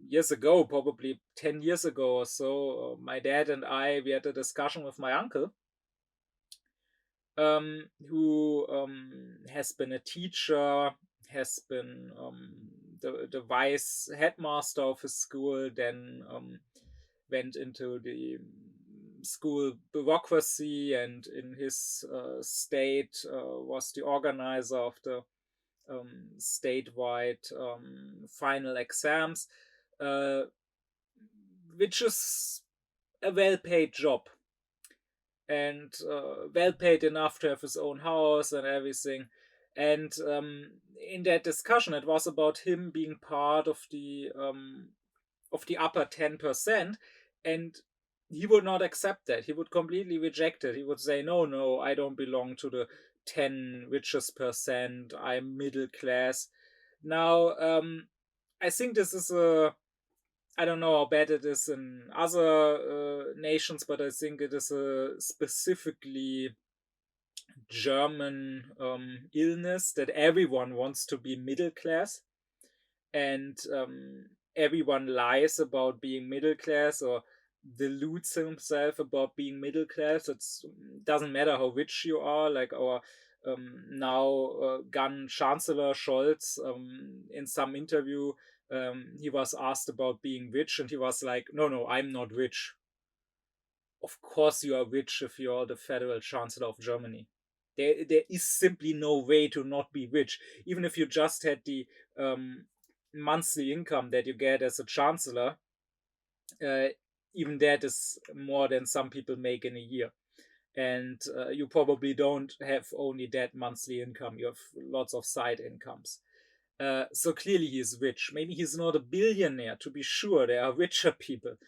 years ago, probably 10 years ago or so, my dad and we had a discussion with my uncle, who has been a teacher, has been the vice headmaster of his school, then went into the school bureaucracy, and in his state was the organizer of the statewide final exams, uh, which is a well paid job, and well paid enough to have his own house and everything. And in that discussion, it was about him being part of the upper 10%, and he would not accept that. He would completely reject it. He would say, no, no, I don't belong to the 10 richest percent. I'm middle class. Now, I think this is a, I don't know how bad it is in other nations, but I think it is a specifically German illness that everyone wants to be middle class, and everyone lies about being middle class or deludes himself about being middle class. It doesn't matter how rich you are. Like our now gun Chancellor Scholz, in some interview, he was asked about being rich, and he was like, "No, no, I'm not rich. Of course, you are rich if you're the federal chancellor of Germany. There is simply no way to not be rich. Even if you just had the um, monthly income that you get as a chancellor, uh, even that is more than some people make in a year. And you probably don't have only that monthly income. You have lots of side incomes. So clearly he is rich. Maybe he's not a billionaire, to be sure. There are richer people,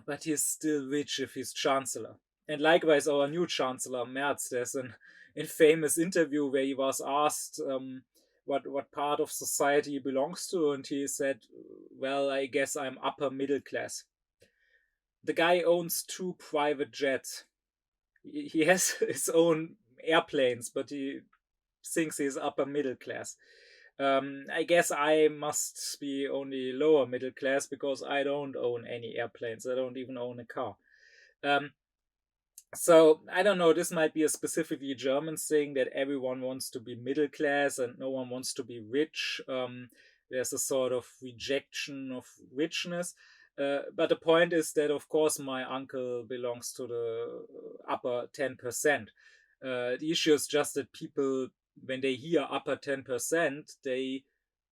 but he's still rich if he's chancellor. And likewise, our new chancellor, Merz, there's an infamous interview where he was asked what part of society he belongs to, and he said, "Well, I guess I'm upper middle class." The guy owns 2 private jets. He has his own airplanes, but he thinks he's upper middle class. I guess I must be only lower middle class because I don't own any airplanes. I don't even own a car. Um, so I don't know. This might be a specifically German thing that everyone wants to be middle class and no one wants to be rich. There's a sort of rejection of richness. But the point is that, of course, my uncle belongs to the upper 10%. The issue is just that people, when they hear upper 10%, they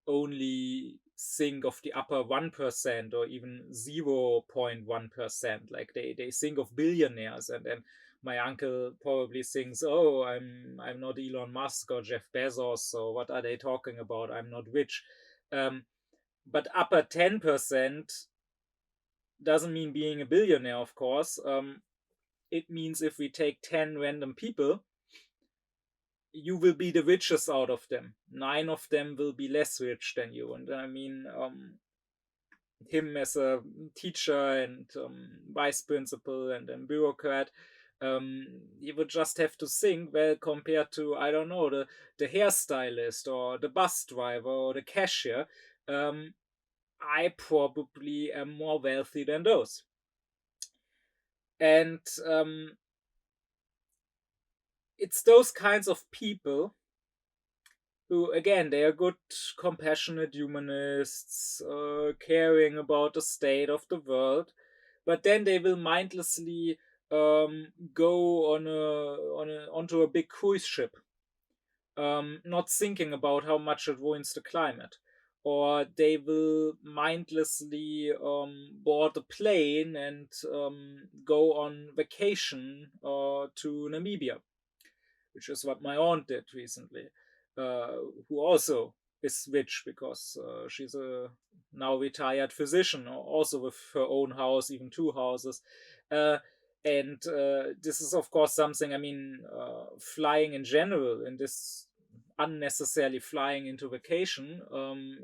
only think of the upper 1% or even 0.1%. Like they think of billionaires, and then my uncle probably thinks, oh, I'm not Elon Musk or Jeff Bezos, so what are they talking about? I'm not rich. Um, but upper 10% doesn't mean being a billionaire, of course. It means if we take 10 random people, you will be the richest out of them. 9 of them will be less rich than you. And I mean, him as a teacher and vice principal and bureaucrat, you would just have to think, well, compared to, I don't know, the hairstylist or the bus driver or the cashier, I probably am more wealthy than those. And it's those kinds of people who, again, they are good, compassionate humanists, caring about the state of the world, but then they will mindlessly go onto a big cruise ship, not thinking about how much it ruins the climate. Or they will mindlessly board a plane and go on vacation to Namibia, which is what my aunt did recently, uh, who also is rich because she's a now retired physician, also with her own house, even 2 houses. Uh, and this is, of course, something, I mean, flying in general in this unnecessarily flying into vacation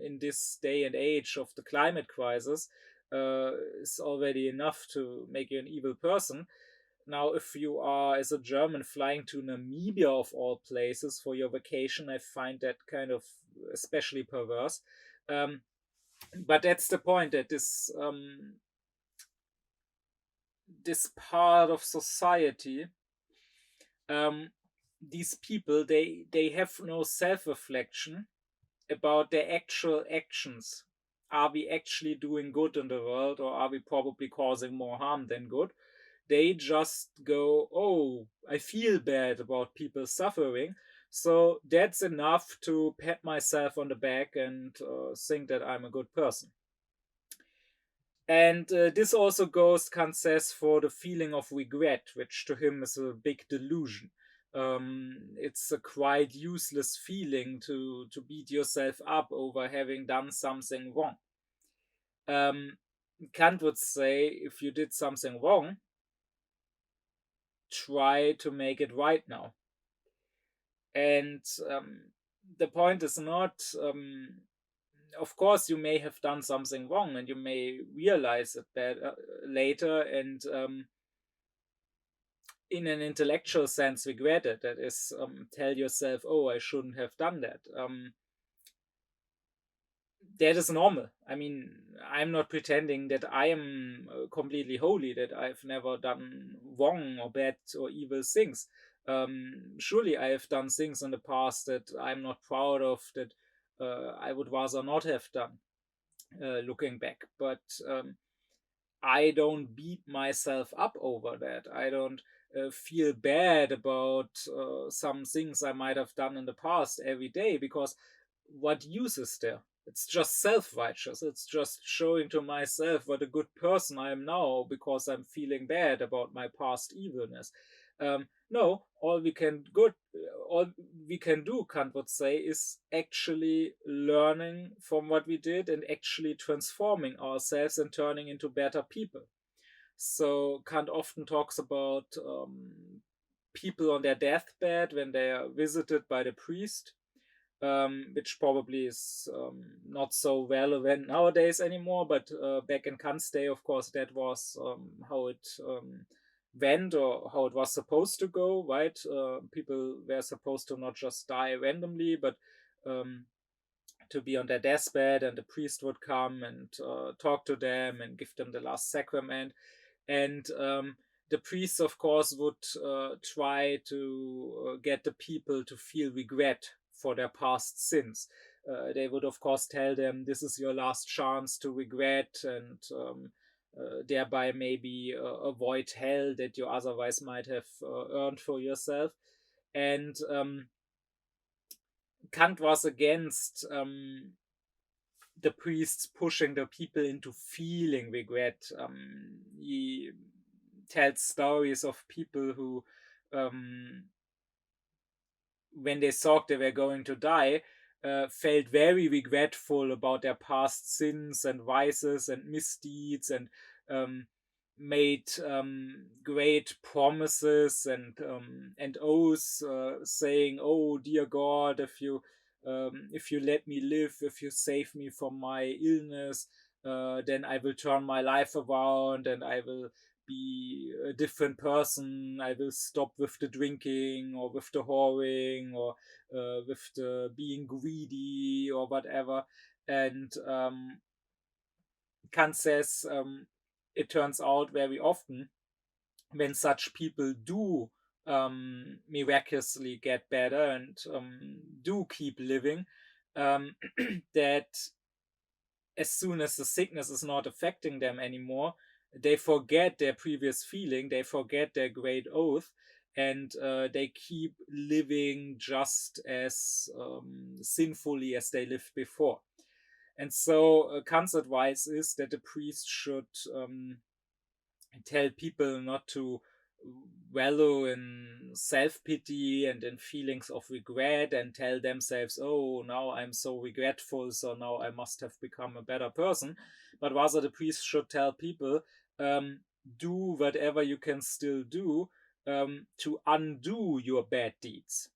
in this day and age of the climate crisis is already enough to make you an evil person. Now, if you are, as a German, flying to Namibia of all places for your vacation, I find that kind of especially perverse. Um, but that's the point, that this part of society, um, these people, they have no self-reflection about their actual actions. Are we actually doing good in the world, or are we probably causing more harm than good? They just go, oh, I feel bad about people suffering, so that's enough to pat myself on the back and think that I'm a good person. And this also goes, Kant says, for the feeling of regret, which to him is a big delusion. It's a quite useless feeling to beat yourself up over having done something wrong. Um, Kant would say, if you did something wrong, try to make it right now. And the point is not, of course, you may have done something wrong and you may realize it later, and in an intellectual sense regret it. That is, tell yourself, oh, I shouldn't have done that. That is normal. I mean, I'm not pretending that I am completely holy, that I've never done wrong or bad or evil things. Surely I have done things in the past that I'm not proud of, that I would rather not have done, looking back. But I don't beat myself up over that. I don't feel bad about some things I might have done in the past every day, because what use is there? It's just self righteous. It's just showing to myself what a good person I am now because I'm feeling bad about my past evilness. No, all we can do, Kant would say, is actually learning from what we did and actually transforming ourselves and turning into better people. So Kant often talks about people on their deathbed when they are visited by the priest, which probably is not so relevant nowadays anymore. But back in Kant's day, of course, that was how it went, or how it was supposed to go, right? People were supposed to not just die randomly, but um, to be on their deathbed, and the priest would come and talk to them and give them the last sacrament. And the priests, of course, would try to get the people to feel regret for their past sins. They would, of course, tell them, this is your last chance to regret, and thereby maybe avoid hell that you otherwise might have earned for yourself. And Kant was against the priests pushing the people into feeling regret. He tells stories of people who, when they thought they were going to die, felt very regretful about their past sins and vices and misdeeds, and um, made great promises and oaths, saying, "Oh, dear God, if you let me live, if you save me from my illness, then I will turn my life around and I will be a different person. I will stop with the drinking or with the whoring or with the being greedy or whatever." And Kant says, it turns out very often when such people do miraculously get better and do keep living, that as soon as the sickness is not affecting them anymore, they forget their previous feeling, they forget their great oath, and they keep living just as sinfully as they lived before. And so Kant's advice is that the priest should tell people not to wallow in self-pity and in feelings of regret and tell themselves, oh, now I'm so regretful, so now I must have become a better person. But rather, the priest should tell people, do whatever you can still do to undo your bad deeds.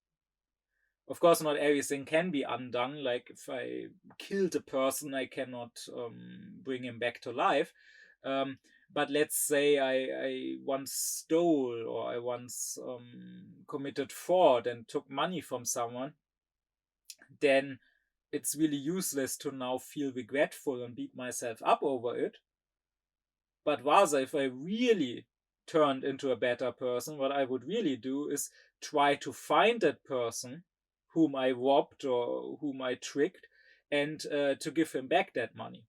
Of course, not everything can be undone. Like if I killed a person, I cannot bring him back to life. Um, but let's say I once stole, or I once committed fraud and took money from someone, then it's really useless to now feel regretful and beat myself up over it. But rather, if I really turned into a better person, what I would really do is try to find that person whom I robbed or whom I tricked, and to give him back that money.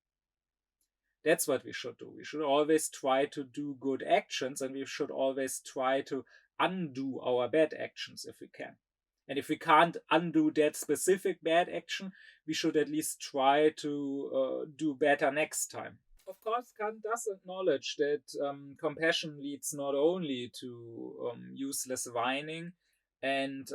That's what we should do. We should always try to do good actions, and we should always try to undo our bad actions if we can. And if we can't undo that specific bad action, we should at least try to do better next time. Of course, Kant does acknowledge that compassion leads not only to useless whining and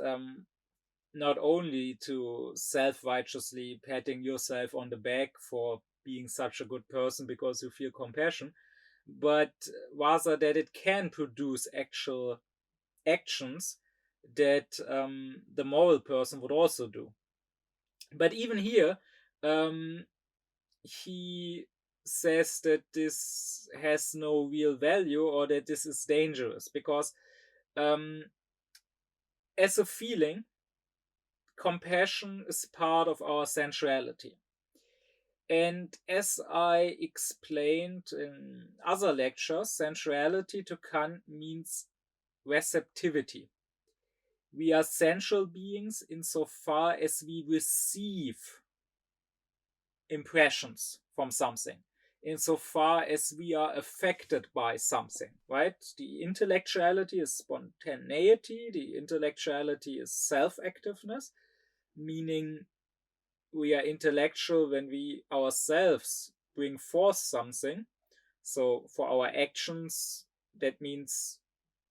not only to self righteously patting yourself on the back for being such a good person because you feel compassion, but rather that it can produce actual actions that the moral person would also do. But even here, um, he says that this has no real value, or that this is dangerous because, um, as a feeling, compassion is part of our sensuality. And as I explained in other lectures, sensuality to Kant means receptivity. We are sensual beings insofar as we receive impressions from something, insofar as we are affected by something, right? The intellectuality is spontaneity, the intellectuality is self activeness, meaning we are intellectual when we ourselves bring forth something. So for our actions, that means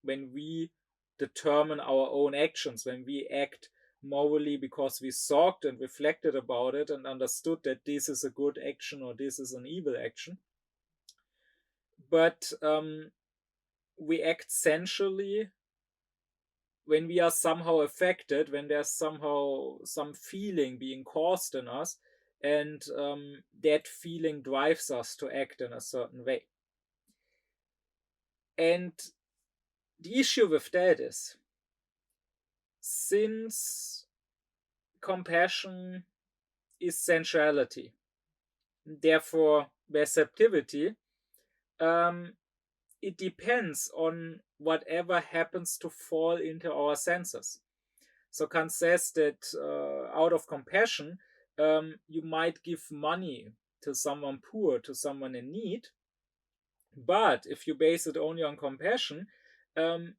when we determine our own actions, when we act morally because we thought and reflected about it and understood that this is a good action or this is an evil action. But we act sensually when we are somehow affected, when there's somehow some feeling being caused in us, and that feeling drives us to act in a certain way. And the issue with that is, since compassion is sensuality, therefore receptivity, it depends on whatever happens to fall into our senses. So Kant says that out of compassion, you might give money to someone poor, to someone in need, but if you base it only on compassion, um,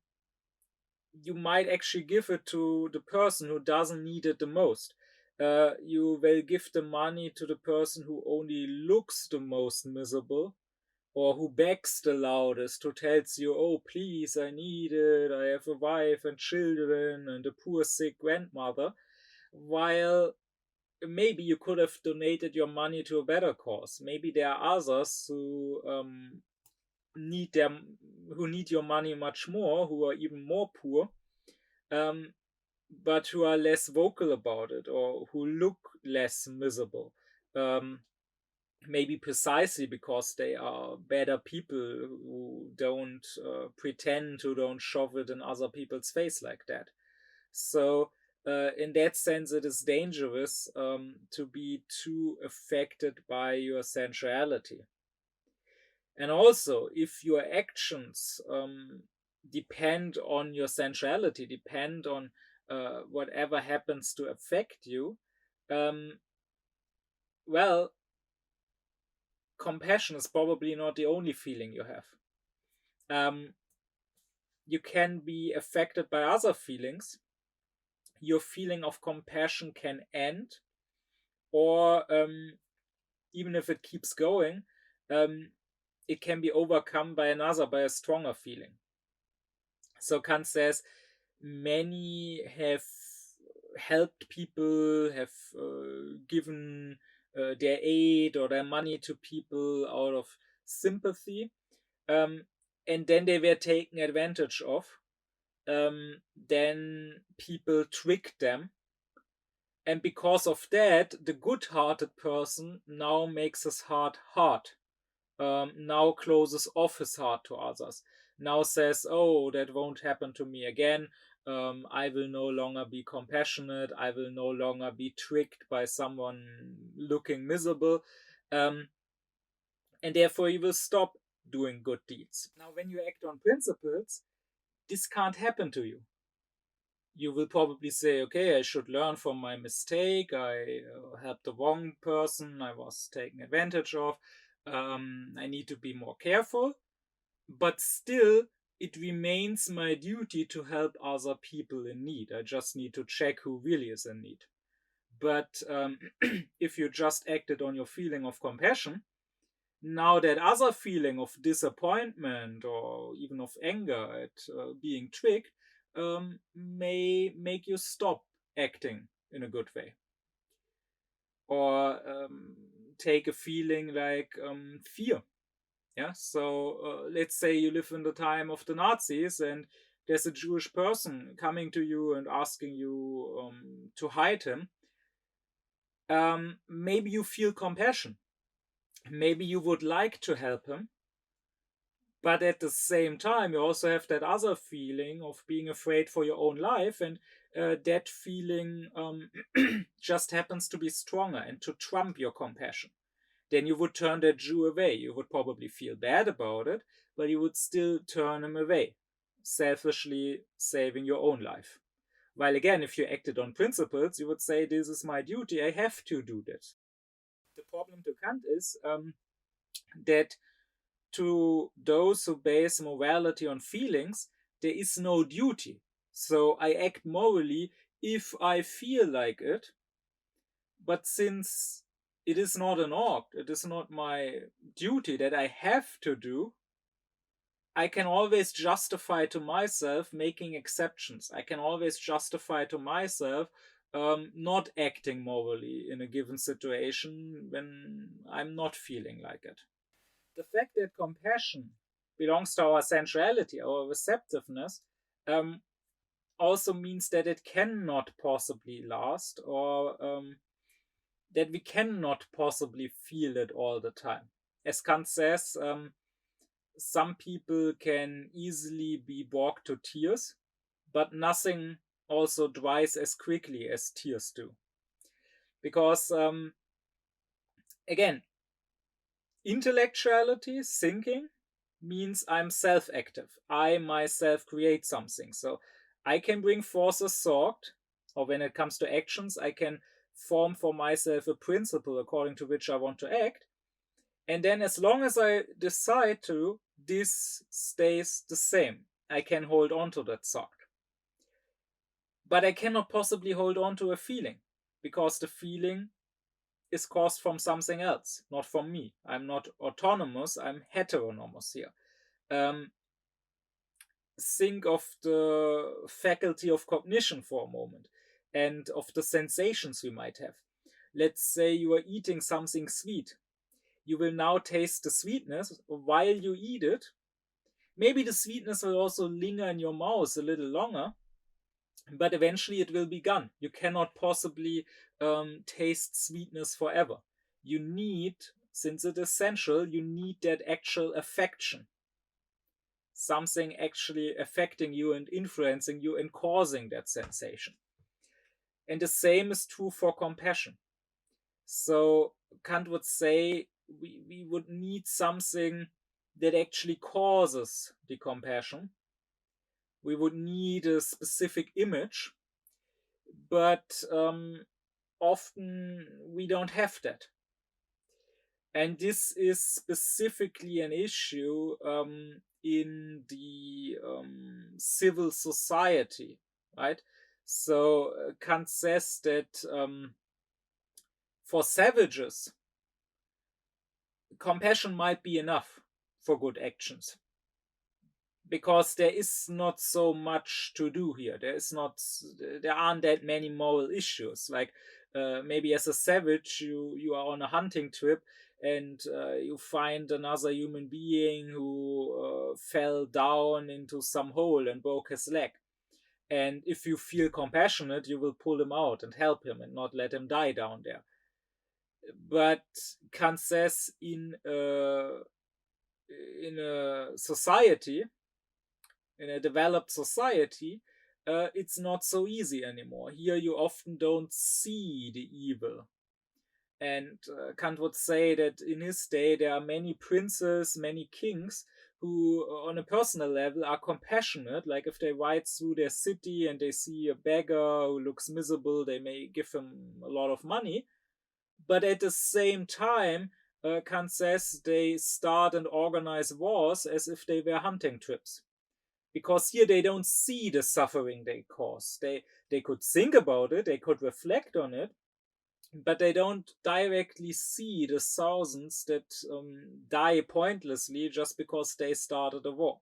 you might actually give it to the person who doesn't need it the most. You will give the money to the person who only looks the most miserable, or who begs the loudest, who tells you, oh, please, I need it, I have a wife and children and a poor sick grandmother, while maybe you could have donated your money to a better cause. Maybe there are others who need them, who need your money much more, who are even more poor, um, but who are less vocal about it, or who look less miserable. Maybe precisely because they are better people who don't pretend, who don't shove it in other people's face like that. So, in that sense, it is dangerous to be too affected by your sensuality. And also, if your actions depend on your sensuality, depend on whatever happens to affect you, well, compassion is probably not the only feeling you have. You can be affected by other feelings. Your feeling of compassion can end, or even if it keeps going, it can be overcome by another, by a stronger feeling. So Kant says many have helped people, have given their aid or their money to people out of sympathy, and then they were taken advantage of. Then people tricked them, And because of that, the good-hearted person now makes his heart hard, now closes off his heart to others, now says, oh, that won't happen to me again. I will no longer be compassionate. I will no longer be tricked by someone looking miserable. Um, and therefore, you will stop doing good deeds. Now, when you act on principles, this can't happen to you. You will probably say, okay, I should learn from my mistake. I helped the wrong person. I was taken advantage of. I need to be more careful. But still, it remains my duty to help other people in need. I just need to check who really is in need. But if you just acted on your feeling of compassion, now that other feeling of disappointment or even of anger at being tricked may make you stop acting in a good way. Or take a feeling like fear. Yeah, so let's say you live in the time of the Nazis and there's a Jewish person coming to you and asking you to hide him. Maybe you feel compassion. Maybe you would like to help him. But at the same time, you also have that other feeling of being afraid for your own life. And that feeling just happens to be stronger and to trump your compassion. Then you would turn that Jew away. You would probably feel bad about it, but you would still turn him away, selfishly saving your own life. While again, if you acted on principles, you would say, this is my duty, I have to do this. The problem to Kant is that to those who base morality on feelings, there is no duty. So I act morally if I feel like it, but since it is not an ought, it is not my duty that I have to do, I can always justify to myself making exceptions. I can always justify to myself not acting morally in a given situation when I'm not feeling like it. The fact that compassion belongs to our sensuality, our receptiveness, also means that it cannot possibly last, or that we cannot possibly feel it all the time. As Kant says, some people can easily be brought to tears, but nothing also dries as quickly as tears do. Because, again, intellectuality, thinking, means I'm self-active. I myself create something. So I can bring forces thought, or when it comes to actions, I can form for myself a principle according to which I want to act. And then as long as I decide to, this stays the same. I can hold on to that thought. But I cannot possibly hold on to a feeling, because the feeling is caused from something else, not from me. I'm not autonomous, I'm heteronomous here. Think of the faculty of cognition for a moment and of the sensations we might have. Let's say you are eating something sweet. You will now taste the sweetness while you eat it. Maybe the sweetness will also linger in your mouth a little longer, but eventually it will be gone. You cannot possibly taste sweetness forever. You need, since it's essential, you need that actual affection. Something actually affecting you and influencing you and causing that sensation. And the same is true for compassion. So Kant would say we would need something that actually causes the compassion. We would need a specific image, but often we don't have that. And this is specifically an issue in the civil society, right? So Kant says that for savages, compassion might be enough for good actions, because there is not so much to do here. There aren't that many moral issues. Like maybe as a savage, you are on a hunting trip and you find another human being who fell down into some hole and broke his leg. And if you feel compassionate, you will pull him out and help him and not let him die down there. But Kant says in a society, in a developed society, it's not so easy anymore. Here you often don't see the evil. And Kant would say that in his day there are many princes, many kings who, on a personal level, are compassionate. Like if they ride through their city and they see a beggar who looks miserable, they may give him a lot of money. But at the same time, Kant says they start and organize wars as if they were hunting trips, because here they don't see the suffering they cause. They could think about it, they could reflect on it, but they don't directly see the thousands that die pointlessly just because they started a war.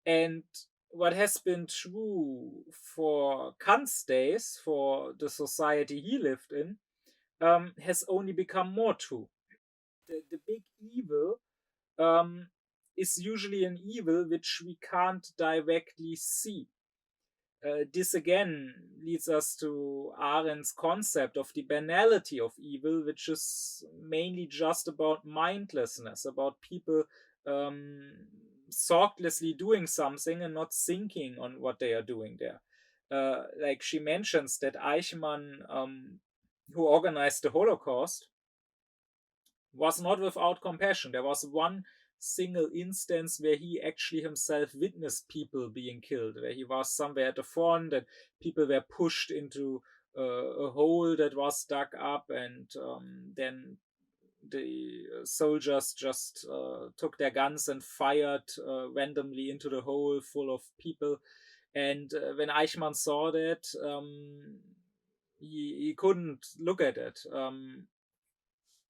And what has been true for Kant's days, for the society he lived in, has only become more true. The big evil um, is usually an evil which we can't directly see. This again leads us to Arendt's concept of the banality of evil, which is mainly just about mindlessness, about people thoughtlessly doing something and not thinking on what they are doing there. Like she mentions that Eichmann, who organized the Holocaust, was not without compassion. There was one single instance where he actually himself witnessed people being killed, where he was somewhere at the front and people were pushed into a hole that was dug up, and then the soldiers just took their guns and fired randomly into the hole full of people. And when Eichmann saw that, he couldn't look at it.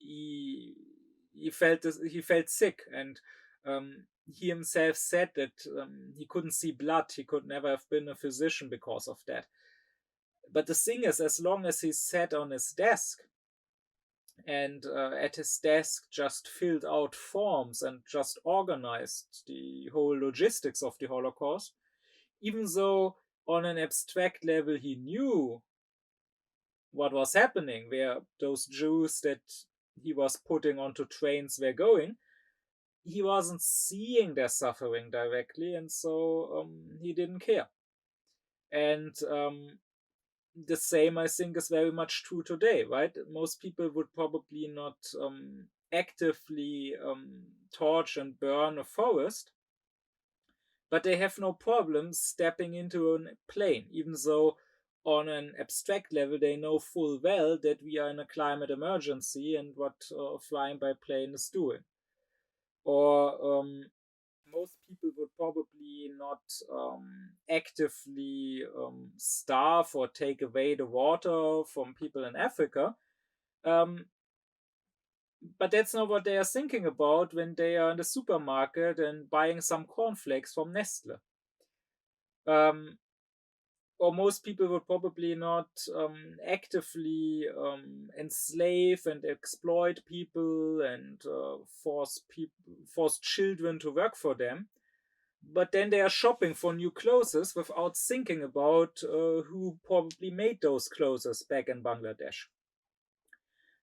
He he felt sick, and he himself said that he couldn't see blood. He could never have been a physician because of that. But the thing is, as long as he sat on his desk and at his desk just filled out forms and just organized the whole logistics of the Holocaust, even though on an abstract level he knew what was happening, where those Jews that he was putting onto trains were going, he wasn't seeing their suffering directly, and so he didn't care. And the same, I think, is very much true today, right? Most people would probably not actively torch and burn a forest, but they have no problem stepping into a plane, even though on an abstract level they know full well that we are in a climate emergency and what flying by plane is doing. Or most people would probably not actively starve or take away the water from people in Africa. Um, but that's not what they are thinking about when they are in the supermarket and buying some cornflakes from Nestle. Um, or most people would probably not actively enslave and exploit people and force children to work for them. But then they are shopping for new clothes without thinking about who probably made those clothes back in Bangladesh.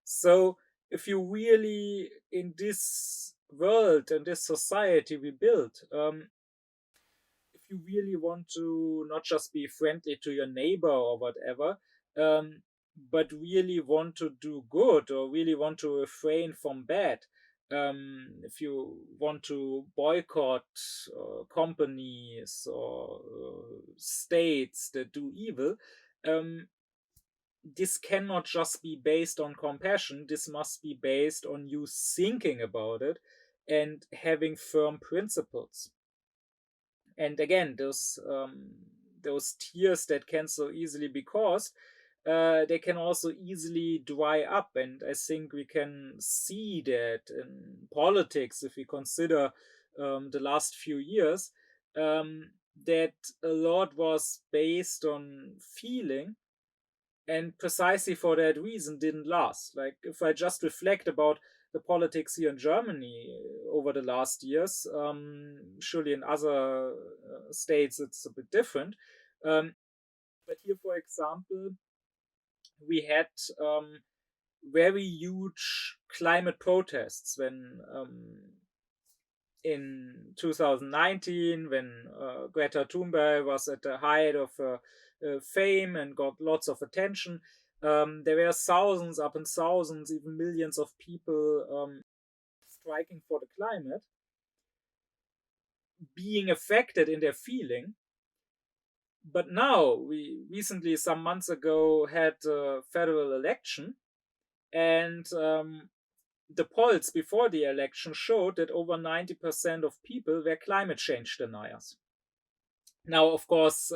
So if you really, in this world and this society we built, if you really want to not just be friendly to your neighbor or whatever, but really want to do good or really want to refrain from bad, if you want to boycott companies or states that do evil, um, this cannot just be based on compassion. This must be based on you thinking about it and having firm principles. And again, those tears that can so easily be caused, they can also easily dry up. And I think we can see that in politics, if we consider the last few years, that a lot was based on feeling, and precisely for that reason didn't last. Like if I just reflect about the politics here in Germany over the last years, surely in other states it's a bit different, But here, for example, we had very huge climate protests when in 2019, when Greta Thunberg was at the height of fame and got lots of attention. There were thousands upon thousands, even millions of people striking for the climate, being affected in their feeling. But now, we recently, some months ago, had a federal election, and the polls before the election showed that over 90% of people were climate change deniers. Now, of course,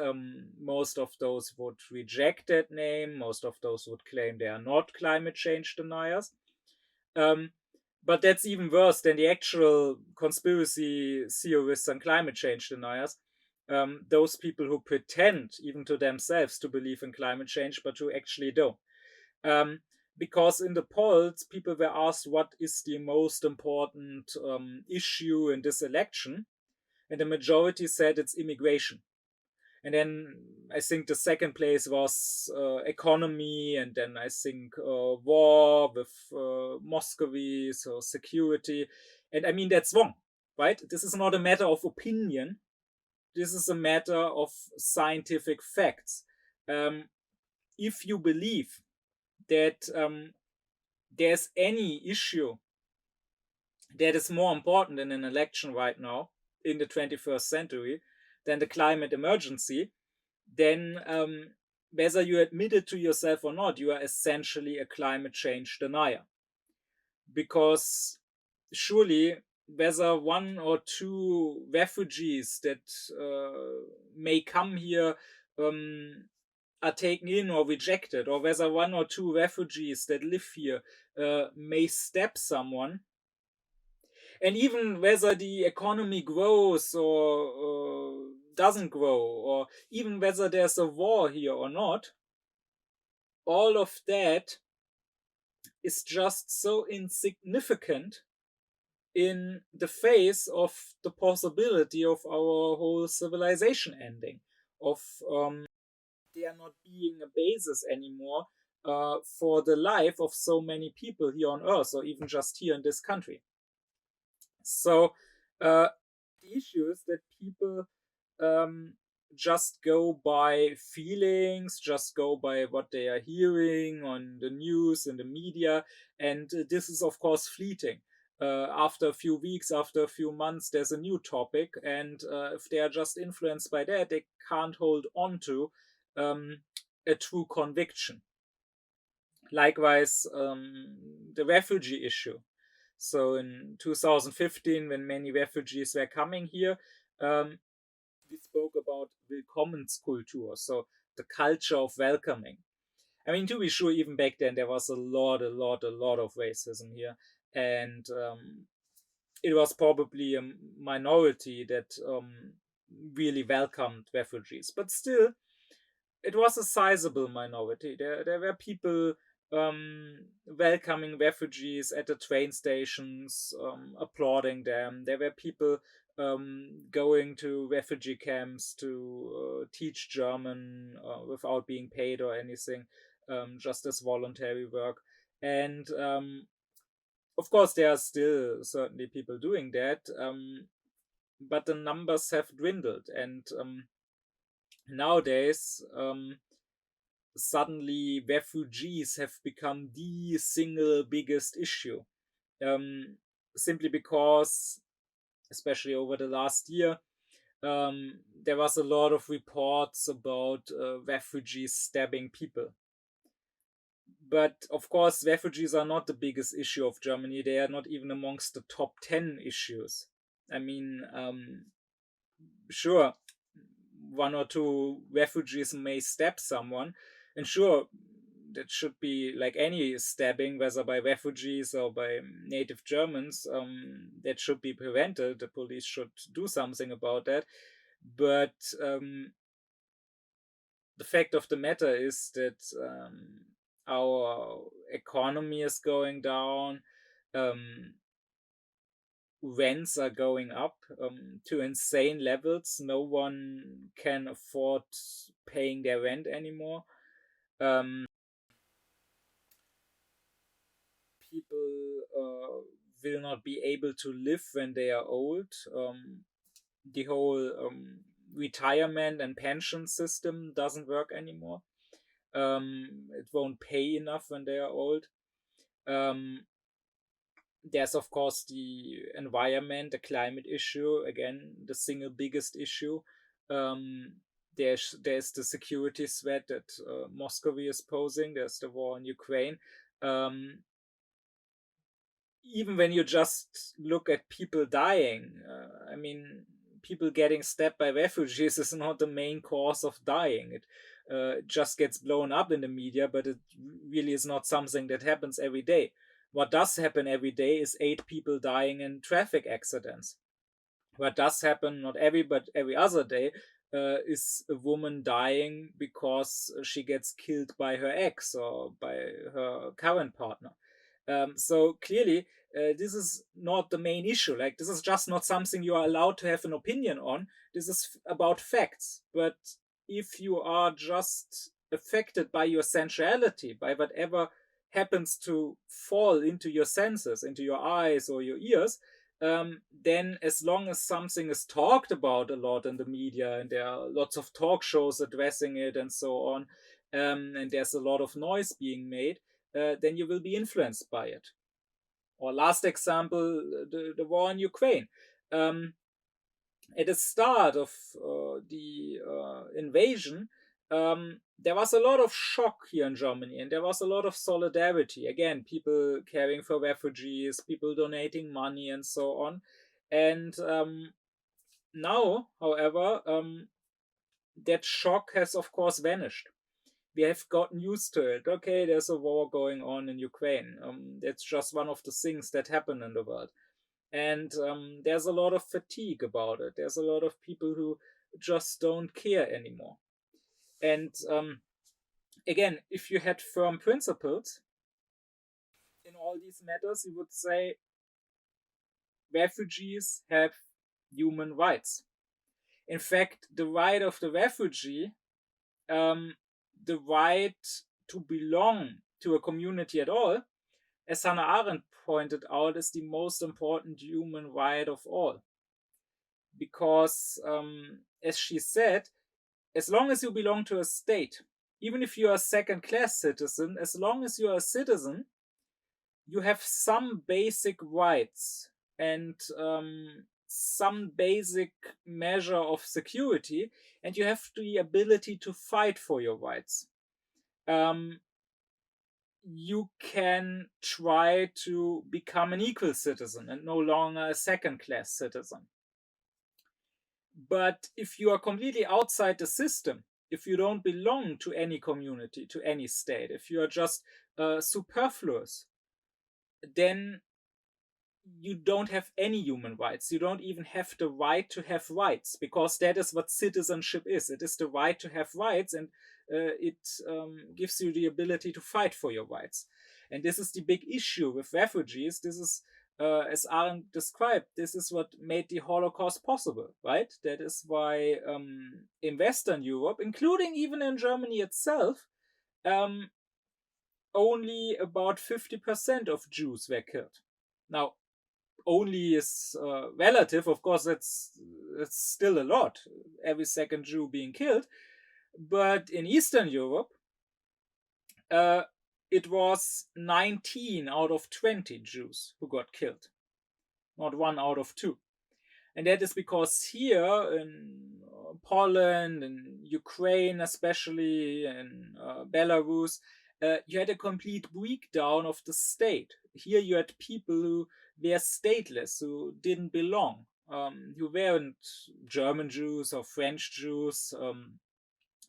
most of those would reject that name. Most of those would claim they are not climate change deniers. Um, but that's even worse than the actual conspiracy theorists and climate change deniers. Those people who pretend, even to themselves, to believe in climate change, but who actually don't. Because in the polls, people were asked what is the most important issue in this election, and the majority said it's immigration. And then I think the second place was economy, and then I think war with Muscovy, so security. And I mean, that's wrong, right? This is not a matter of opinion. This is a matter of scientific facts. If you believe that there's any issue that is more important in an election right now in the 21st century than the climate emergency, then whether you admit it to yourself or not, you are essentially a climate change denier. Because surely, whether one or two refugees that may come here are taken in or rejected, or whether one or two refugees that live here may stab someone, and even whether the economy grows or doesn't grow, or even whether there's a war here or not, all of that is just so insignificant in the face of the possibility of our whole civilization ending, of there not being a basis anymore for the life of so many people here on Earth, or even just here in this country. So the issue is that people um, just go by feelings, just go by what they are hearing on the news and the media, and this is of course fleeting. After a few weeks, after a few months, there's a new topic, and if they are just influenced by that, they can't hold on to a true conviction. Likewise, the refugee issue. So in 2015, when many refugees were coming here, we spoke about Willkommenskultur, so the culture of welcoming. I mean, to be sure, even back then there was a lot of racism here, and it was probably a minority that really welcomed refugees. But still, it was a sizable minority. There were people welcoming refugees at the train stations, applauding them. There were people going to refugee camps to teach German without being paid or anything, just as voluntary work. And of course, there are still certainly people doing that, but the numbers have dwindled. And nowadays, suddenly refugees have become the single biggest issue. Um, Simply because, especially over the last year, there was a lot of reports about refugees stabbing people. But of course, refugees are not the biggest issue of Germany. They are not even amongst the top 10 issues. I mean, sure, one or two refugees may stab someone, and sure, that should be like any stabbing, whether by refugees or by native Germans, that should be prevented. The police should do something about that. But the fact of the matter is that our economy is going down. Rents are going up to insane levels. No one can afford paying their rent anymore. Um, People will not be able to live when they are old. The whole retirement and pension system doesn't work anymore. It won't pay enough when they are old. There's of course the environment, the climate issue, again the single biggest issue. There's the security threat that Moscow is posing. There's the war in Ukraine. um, Even when you just look at people dying, I mean, people getting stabbed by refugees is not the main cause of dying. It just gets blown up in the media, but it really is not something that happens every day. What does happen every day is 8 people dying in traffic accidents. What does happen, not every, but every other day, is a woman dying because she gets killed by her ex or by her current partner. So clearly, this is not the main issue. Like, this is just not something you are allowed to have an opinion on. This is about facts. But if you are just affected by your sensuality, by whatever happens to fall into your senses, into your eyes or your ears, then as long as something is talked about a lot in the media and there are lots of talk shows addressing it and so on, and there's a lot of noise being made, then you will be influenced by it. Or last example, the war in Ukraine. At the start of the invasion, there was a lot of shock here in Germany, and there was a lot of solidarity. Again, people caring for refugees, people donating money, and so on. And now, however, that shock has, of course, vanished. We have gotten used to it. Okay, there's a war going on in Ukraine. That's just one of the things that happen in the world. And there's a lot of fatigue about it. There's a lot of people who just don't care anymore. And again, if you had firm principles in all these matters, you would say refugees have human rights. In fact, the right of the refugee, the right to belong to a community at all, as Hannah Arendt pointed out, is the most important human right of all. Because, as she said, as long as you belong to a state, even if you are a second class citizen, as long as you are a citizen, you have some basic rights and some basic measure of security, and you have the ability to fight for your rights. You can try to become an equal citizen and no longer a second class citizen. But if you are completely outside the system, if you don't belong to any community, to any state, if you are just superfluous, then you don't have any human rights. You don't even have the right to have rights, because that is what citizenship is. It is the right to have rights, and it gives you the ability to fight for your rights. And this is the big issue with refugees. This is, as Arendt described, this is what made the Holocaust possible, right? That is why in Western Europe, including even in Germany itself, only about 50% of Jews were killed. Now, only is relative. Of course, it's still a lot. Every second Jew being killed. But in Eastern Europe, it was 19 out of 20 Jews who got killed, not 1 out of 2. And that is because here in Poland and Ukraine, especially in Belarus, you had a complete breakdown of the state. Here you had people who were stateless, who didn't belong, who weren't German Jews or French Jews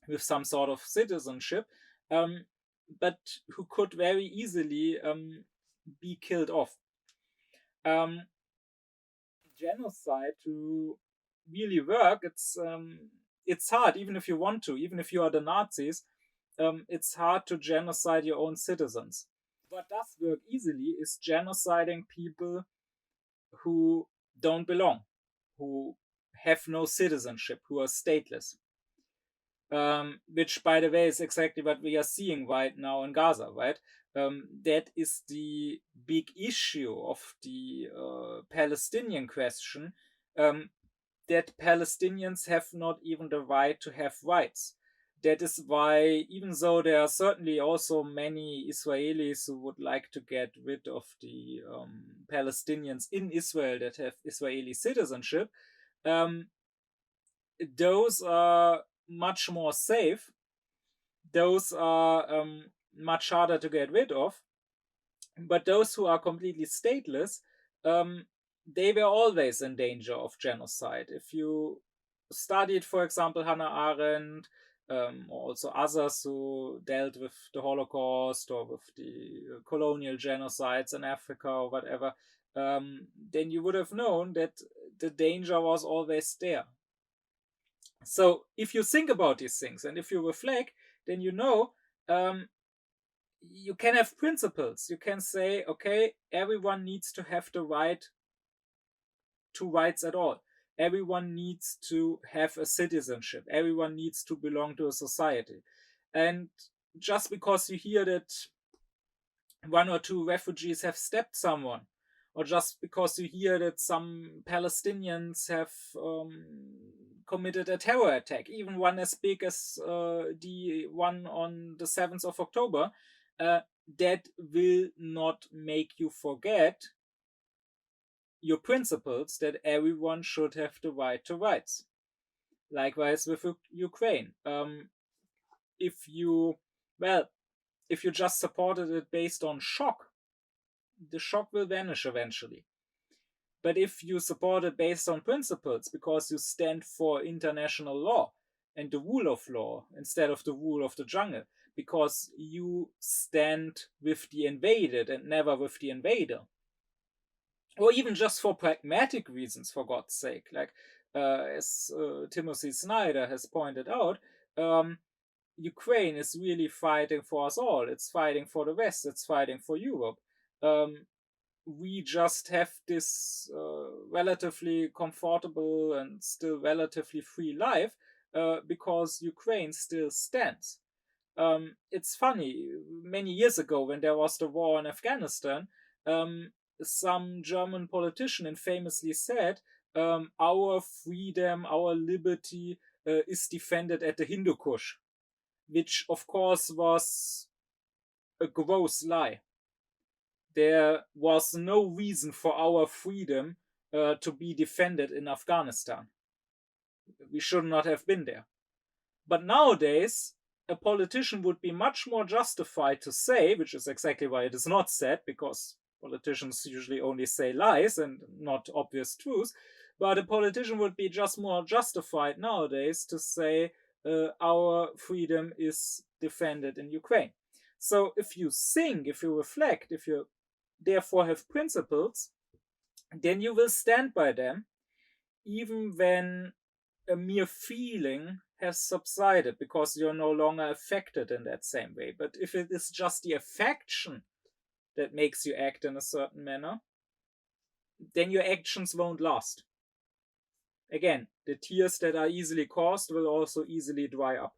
with some sort of citizenship, but who could very easily be killed off. Genocide to really work, it's hard. Even if you want to, even if you are the Nazis, it's hard to genocide your own citizens. What does work easily is genociding people who don't belong, who have no citizenship, who are stateless. which, by the way, is exactly what we are seeing right now in Gaza, right? That is the big issue of the Palestinian question, that Palestinians have not even the right to have rights. That is why, even though there are certainly also many Israelis who would like to get rid of the Palestinians in Israel that have Israeli citizenship, um, those are much more safe. Those are much harder to get rid of. But those who are completely stateless, they were always in danger of genocide. If you studied, for example, Hannah Arendt, or also others who dealt with the Holocaust or with the colonial genocides in Africa or whatever, then you would have known that the danger was always there. So if you think about these things and if you reflect, then you know, you can have principles. You can say, okay, everyone needs to have the right to rights at all. Everyone needs to have a citizenship. Everyone needs to belong to a society. And just because you hear that one or two refugees have stabbed someone, or just because you hear that some Palestinians have committed a terror attack, even one as big as the one on the 7th of October, that will not make you forget your principles that everyone should have the right to rights. Likewise with Ukraine. If you, well, if you just supported it based on shock, the shock will vanish eventually. But if you support it based on principles because you stand for international law and the rule of law instead of the rule of the jungle, because you stand with the invaded and never with the invader, or even just for pragmatic reasons, for God's sake, like as Timothy Snyder has pointed out, Ukraine is really fighting for us all. It's fighting for the West. It's fighting for Europe. We just have this relatively comfortable and still relatively free life because Ukraine still stands. It's funny, many years ago when there was the war in Afghanistan, some German politician infamously said, our freedom, our liberty is defended at the Hindu Kush, which of course was a gross lie. There was no reason for our freedom to be defended in Afghanistan. We should not have been there. But nowadays, a politician would be much more justified to say, which is exactly why it is not said, because politicians usually only say lies and not obvious truths, but a politician would be just more justified nowadays to say our freedom is defended in Ukraine. So if you think, if you reflect, if you therefore have principles, then you will stand by them, even when a mere feeling has subsided because you're no longer affected in that same way. But if it is just the affection that makes you act in a certain manner, then your actions won't last. Again, the tears that are easily caused will also easily dry up.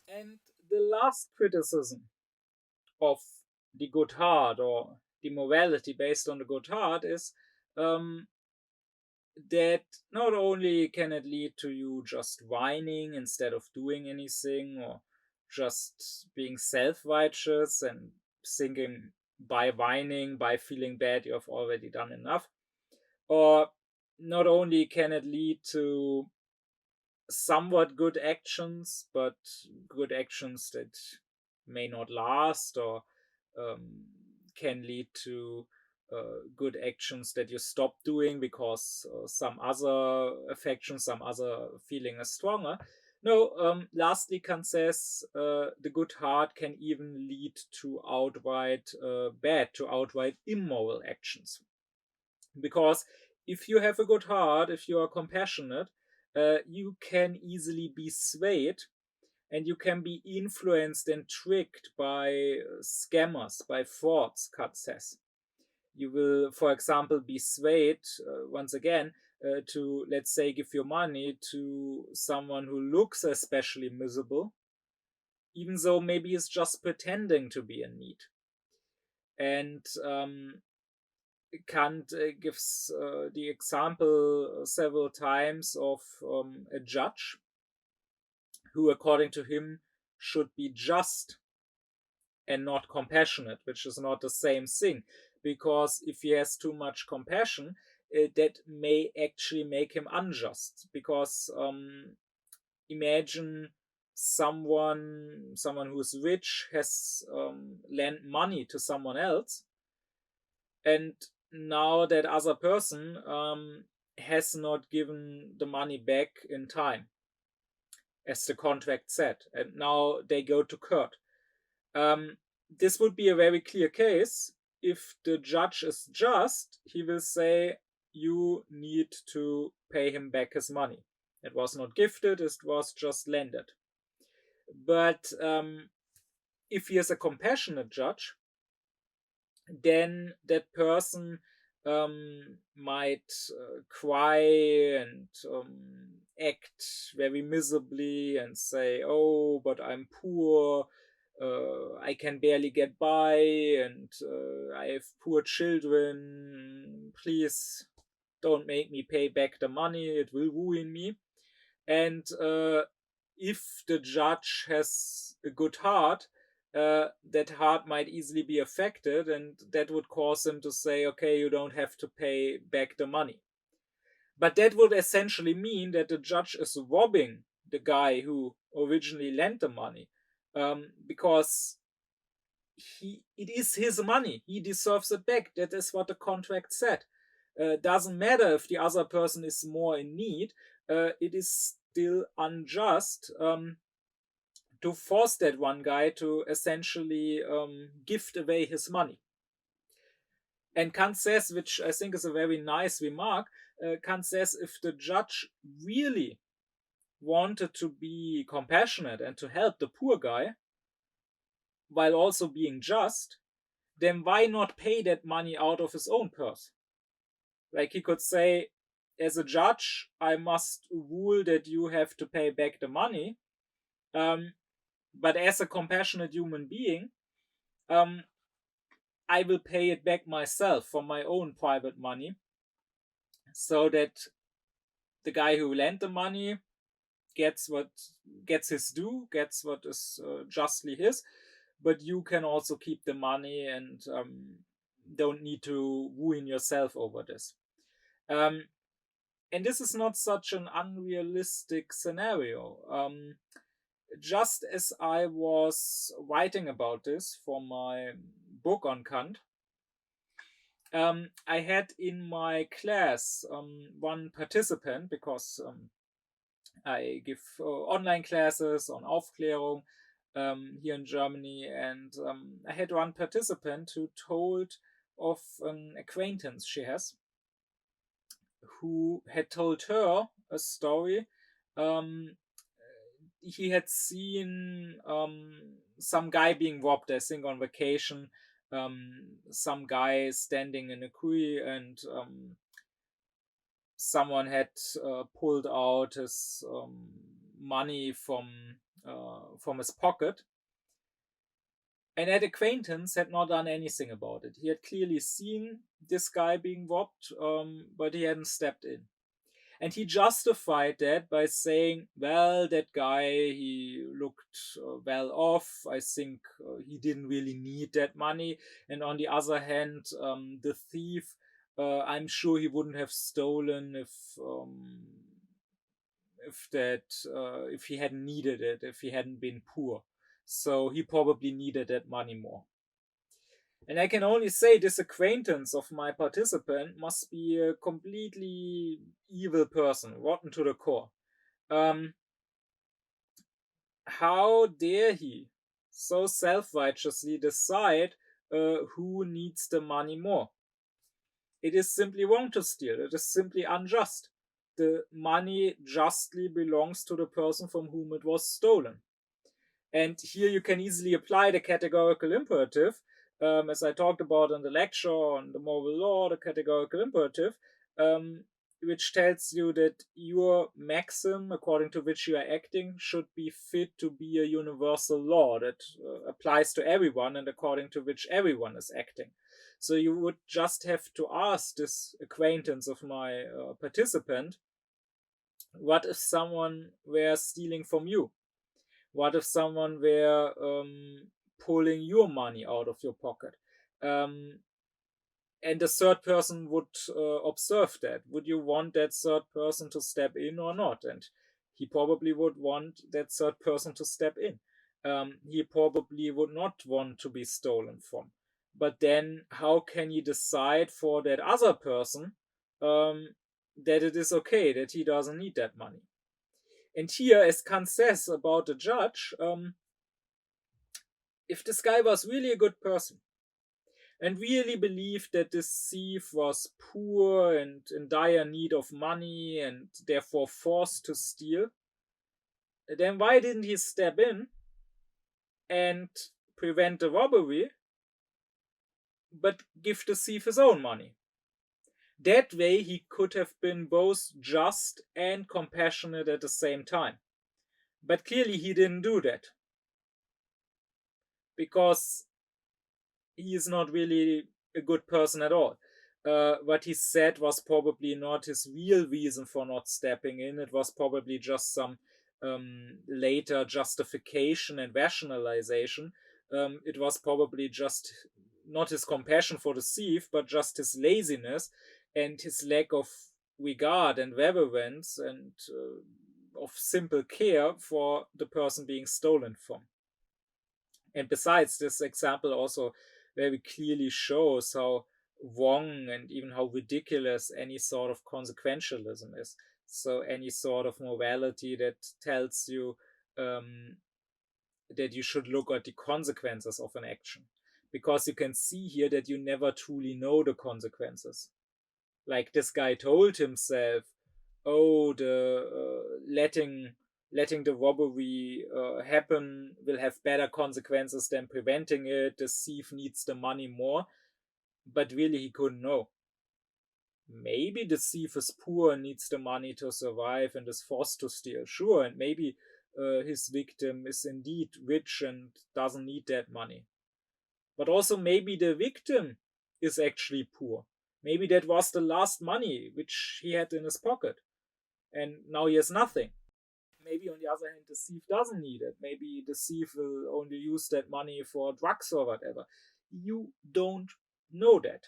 And the last criticism of the good heart or the morality based on the good heart is that not only can it lead to you just whining instead of doing anything, or just being self-righteous and thinking by whining, by feeling bad, you have already done enough, or not only can it lead to somewhat good actions, but good actions that may not last, or can lead to good actions that you stop doing because some other affection, some other feeling is stronger. No, lastly, Kant says the good heart can even lead to outright bad, to outright immoral actions. Because if you have a good heart, if you are compassionate, you can easily be swayed and you can be influenced and tricked by scammers, by frauds, Kant says. You will, for example, be swayed, once again, to, let's say, give your money to someone who looks especially miserable, even though maybe he's just pretending to be in need. And Kant gives the example several times of a judge who, according to him, should be just and not compassionate, which is not the same thing. Because if he has too much compassion, that may actually make him unjust. Because imagine someone who's rich has lent money to someone else, and now that other person has not given the money back in time, as the contract said, and now they go to court. This would be a very clear case. If the judge is just, he will say, you need to pay him back his money. It was not gifted, it was just lended. But if he is a compassionate judge, then that person might cry and act very miserably and say, oh, but I'm poor, I can barely get by, and I have poor children, please don't make me pay back the money, it will ruin me. And if the judge has a good heart, that heart might easily be affected, and that would cause him to say, okay, you don't have to pay back the money. But that would essentially mean that the judge is robbing the guy who originally lent the money, because it is his money. He deserves it back. That is what the contract said. Doesn't matter if the other person is more in need. It is still unjust to force that one guy to essentially gift away his money. And Kant says, which I think is a very nice remark, Kant says if the judge really wanted to be compassionate and to help the poor guy while also being just, then why not pay that money out of his own purse? Like, he could say, as a judge, I must rule that you have to pay back the money. But as a compassionate human being, I will pay it back myself from my own private money, so that the guy who lent the money gets his due, gets what is justly his, but you can also keep the money and don't need to ruin yourself over this. And this is not such an unrealistic scenario. Just as I was writing about this for my book on Kant, I had in my class one participant, because I give online classes on Aufklärung here in Germany, and I had one participant who told of an acquaintance she has, who had told her a story. He had seen some guy being robbed, I think on vacation, some guy standing in a queue, and someone had pulled out his money from his pocket. And that acquaintance had not done anything about it. He had clearly seen this guy being robbed, but he hadn't stepped in. And he justified that by saying, well, that guy, he looked well off. I think he didn't really need that money. And on the other hand, the thief, I'm sure he wouldn't have stolen if he hadn't needed it, if he hadn't been poor. So he probably needed that money more. And I can only say this acquaintance of my participant must be a completely evil person, rotten to the core. How dare he so self-righteously decide who needs the money more? It is simply wrong to steal. It is simply unjust. The money justly belongs to the person from whom it was stolen. And here you can easily apply the categorical imperative, as I talked about in the lecture on the moral law, the categorical imperative. which tells you that your maxim, according to which you are acting, should be fit to be a universal law that applies to everyone and according to which everyone is acting. So you would just have to ask this acquaintance of my participant, what if someone were stealing from you? What if someone were pulling your money out of your pocket? Um, and the third person would observe that. Would you want that third person to step in or not? And he probably would want that third person to step in. He probably would not want to be stolen from. But then, how can he decide for that other person um, that it is okay, that he doesn't need that money? And here, as Kant says about the judge, if this guy was really a good person, and really believed that this thief was poor and in dire need of money and therefore forced to steal, then why didn't he step in and prevent the robbery, but give the thief his own money? That way he could have been both just and compassionate at the same time. But clearly he didn't do that, because he is not really a good person at all. What he said was probably not his real reason for not stepping in. It was probably just some later justification and rationalization. It was probably just not his compassion for the thief, but just his laziness and his lack of regard and reverence and of simple care for the person being stolen from. And besides, this example also very clearly shows how wrong and even how ridiculous any sort of consequentialism is. So, any sort of morality that tells you that you should look at the consequences of an action. Because you can see here that you never truly know the consequences. Like this guy told himself, oh, the letting the robbery happen will have better consequences than preventing it. The thief needs the money more, but really he couldn't know. Maybe the thief is poor and needs the money to survive and is forced to steal, sure, and maybe his victim is indeed rich and doesn't need that money. But also maybe the victim is actually poor. Maybe that was the last money which he had in his pocket, and now he has nothing. Maybe on the other hand, the thief doesn't need it. Maybe the thief will only use that money for drugs or whatever. You don't know that.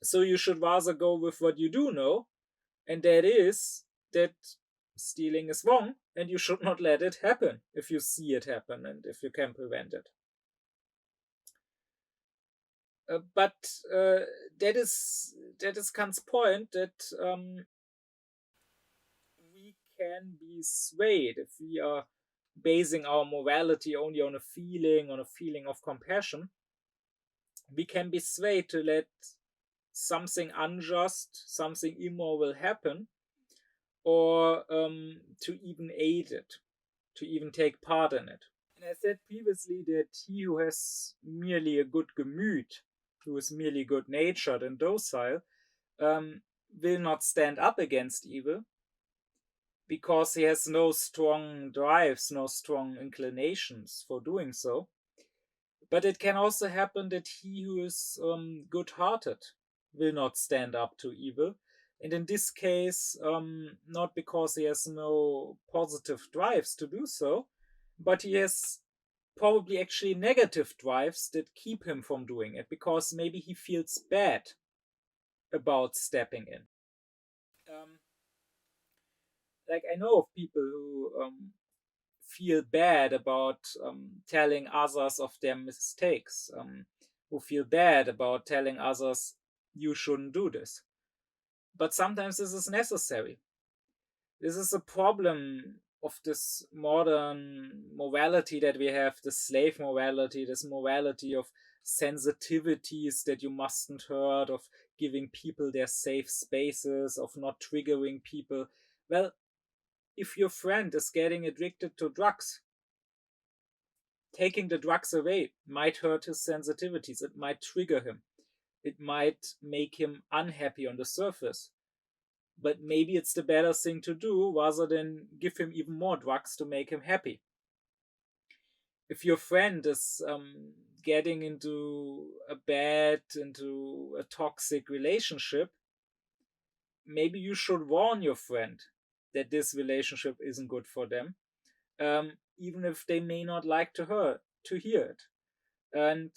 So you should rather go with what you do know, and that is that stealing is wrong, and you should not let it happen if you see it happen and if you can prevent it. But that is Kant's point, that we can be swayed if we are basing our morality only on a feeling of compassion. We can be swayed to let something unjust, something immoral happen, or to even aid it, to even take part in it. And I said previously that he who has merely a good Gemüt, who is merely good natured and docile, will not stand up against evil, because he has no strong drives, no strong inclinations for doing so. But it can also happen that he who is good-hearted will not stand up to evil. And in this case, not because he has no positive drives to do so, but he has probably actually negative drives that keep him from doing it, because maybe he feels bad about stepping in. Like, I know of people who feel bad about telling others of their mistakes, who feel bad about telling others, you shouldn't do this. But sometimes this is necessary. This is a problem of this modern morality that we have, the slave morality, this morality of sensitivities that you mustn't hurt, of giving people their safe spaces, of not triggering people. Well, if your friend is getting addicted to drugs, taking the drugs away might hurt his sensitivities. It might trigger him. It might make him unhappy on the surface. but maybe it's the better thing to do rather than give him even more drugs to make him happy. If your friend is getting into a toxic relationship, maybe you should warn your friend that this relationship isn't good for them, even if they may not like to hear it. And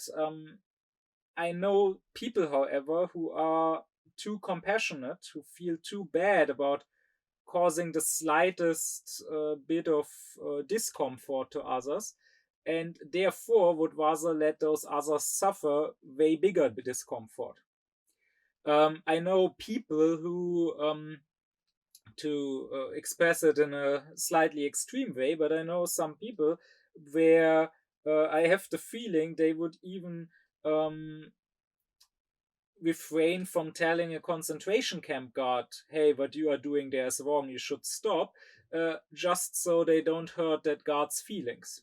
I know people, however, who are too compassionate, who feel too bad about causing the slightest bit of discomfort to others, and therefore would rather let those others suffer way bigger discomfort. I know people who, to express it in a slightly extreme way, but I know some people where I have the feeling they would even refrain from telling a concentration camp guard, hey, what you are doing there is wrong, you should stop, just so they don't hurt that guard's feelings.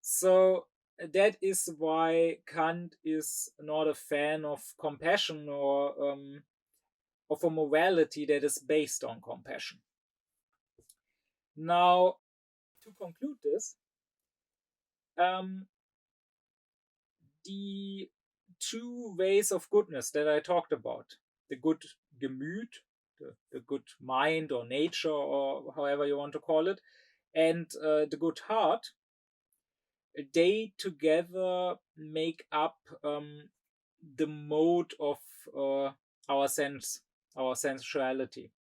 So that is why Kant is not a fan of compassion or of a morality that is based on compassion. Now, to conclude this, um, the two ways of goodness that I talked about, the good Gemüt, the good mind or nature or however you want to call it, and the good heart, they together make up the mode of uh, our our sensuality.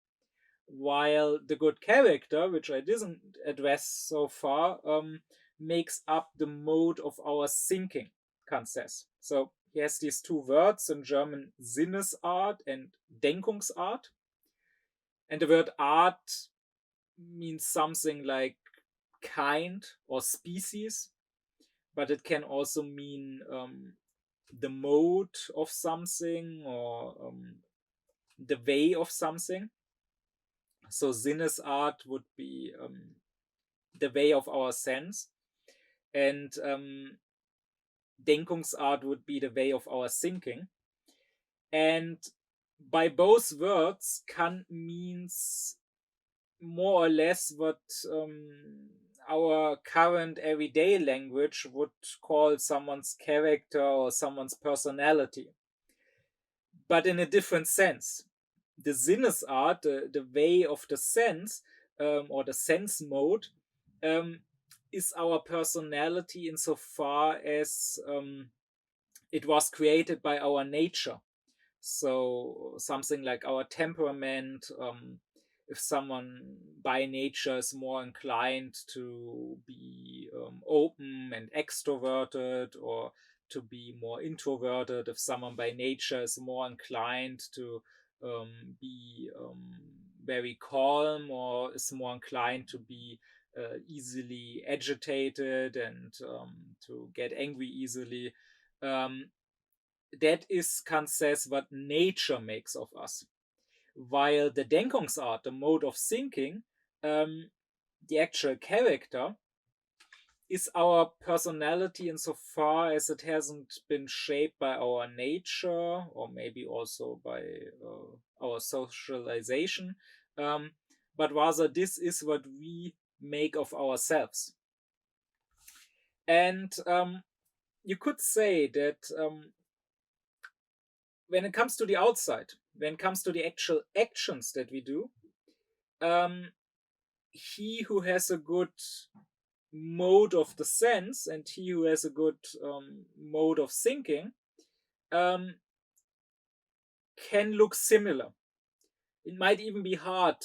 While the good character, which I didn't address so far, makes up the mode of our thinking, Kant says. So he has these two words in German, Sinnesart and Denkungsart. And the word art means something like kind or species, but it can also mean the mode of something or the way of something. So Sinnesart would be the way of our sense, and Denkungsart would be the way of our thinking. And by both words, Kant means more or less what our current everyday language would call someone's character or someone's personality, but in a different sense. The Sinnesart, the way of the sense, or the sense mode, is our personality insofar as it was created by our nature. So something like our temperament, if someone by nature is more inclined to be open and extroverted, or to be more introverted, if someone by nature is more inclined to be very calm, or is more inclined to be easily agitated and to get angry easily. That is, Kant says, what nature makes of us. While the Denkungsart, the mode of thinking, the actual character, is our personality insofar as it hasn't been shaped by our nature or maybe also by our socialization, but rather this is what we make of ourselves. And you could say that when it comes to the outside, when it comes to the actual actions that we do, he who has a good mode of the sense and he who has a good mode of thinking um, can look similar. It might even be hard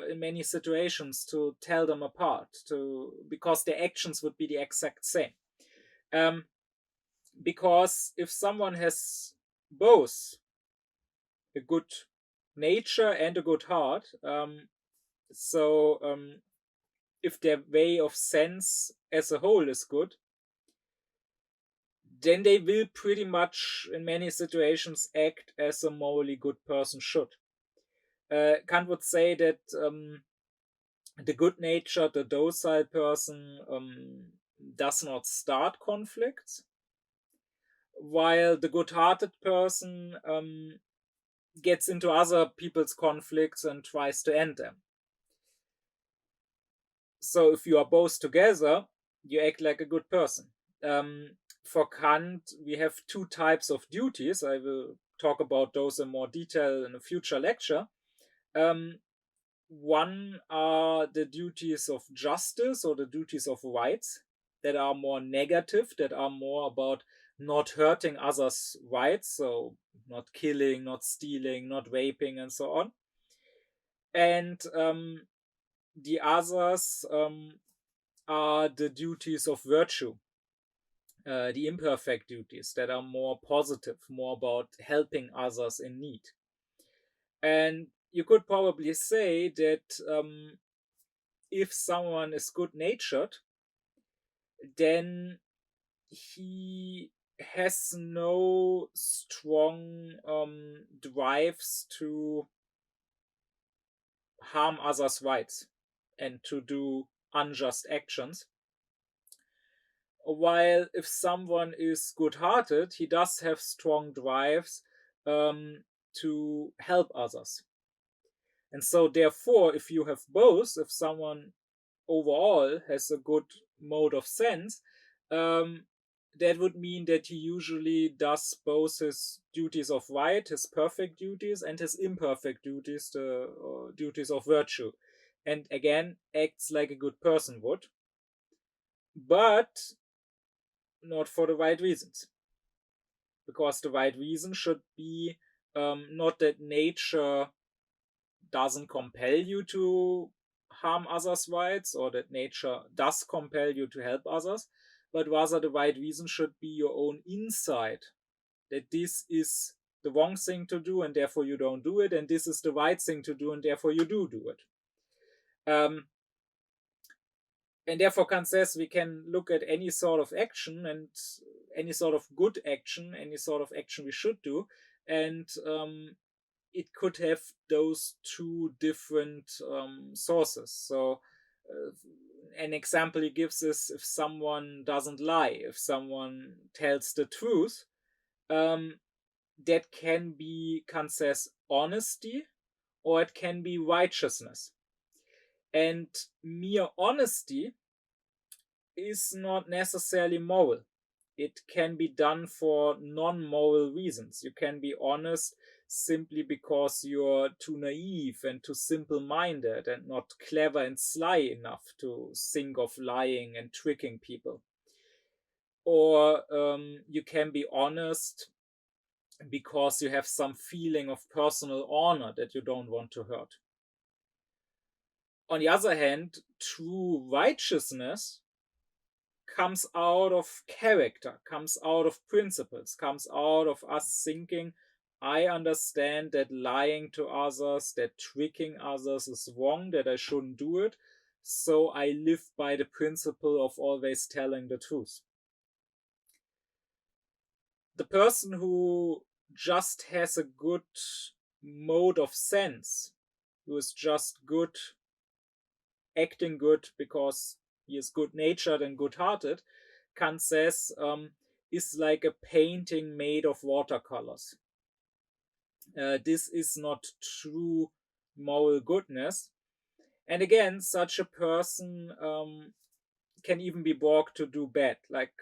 in many situations to tell them apart, because their actions would be the exact same. Because if someone has both a good nature and a good heart, so if their way of sense as a whole is good, then they will pretty much in many situations act as a morally good person should. Kant would say that the good-natured, the docile person does not start conflicts, while the good-hearted person gets into other people's conflicts and tries to end them. So if you are both together, you act like a good person. For Kant, we have two types of duties. I will talk about those in more detail in a future lecture. One are the duties of justice or the duties of rights that are more negative, that are more about not hurting others' rights, so not killing, not stealing, not raping, and so on. And the others are the duties of virtue, the imperfect duties that are more positive, more about helping others in need. And you could probably say that if someone is good natured, then he has no strong drives to harm others' rights and to do unjust actions. While if someone is good-hearted, he does have strong drives to help others. And so, therefore, if you have both, if someone overall has a good mode of sense, that would mean that he usually does both his duties of right, his perfect duties, and his imperfect duties, the duties of virtue. And again, acts like a good person would, but not for the right reasons. Because the right reason should be not that nature doesn't compel you to harm others' rights or that nature does compel you to help others, but rather the right reason should be your own insight that this is the wrong thing to do and therefore you don't do it, and this is the right thing to do and therefore you do it. And therefore, Kant says we can look at any sort of action and any sort of good action, any sort of action we should do, and it could have those two different sources. So, an example he gives is if someone doesn't lie, if someone tells the truth, that can be, Kant says, honesty, or it can be righteousness. And mere honesty is not necessarily moral. It can be done for non-moral reasons. You can be honest simply because you're too naive and too simple-minded and not clever and sly enough to think of lying and tricking people. Or you can be honest because you have some feeling of personal honor that you don't want to hurt. On the other hand, true righteousness comes out of character, comes out of principles, comes out of us thinking, I understand that lying to others, that tricking others is wrong, that I shouldn't do it. So I live by the principle of always telling the truth. The person who just has a good mode of sense, who is just good, acting good because he is good natured and good hearted, Kant says, is like a painting made of watercolors. This is not true moral goodness. And again, such a person can even be brought to do bad, like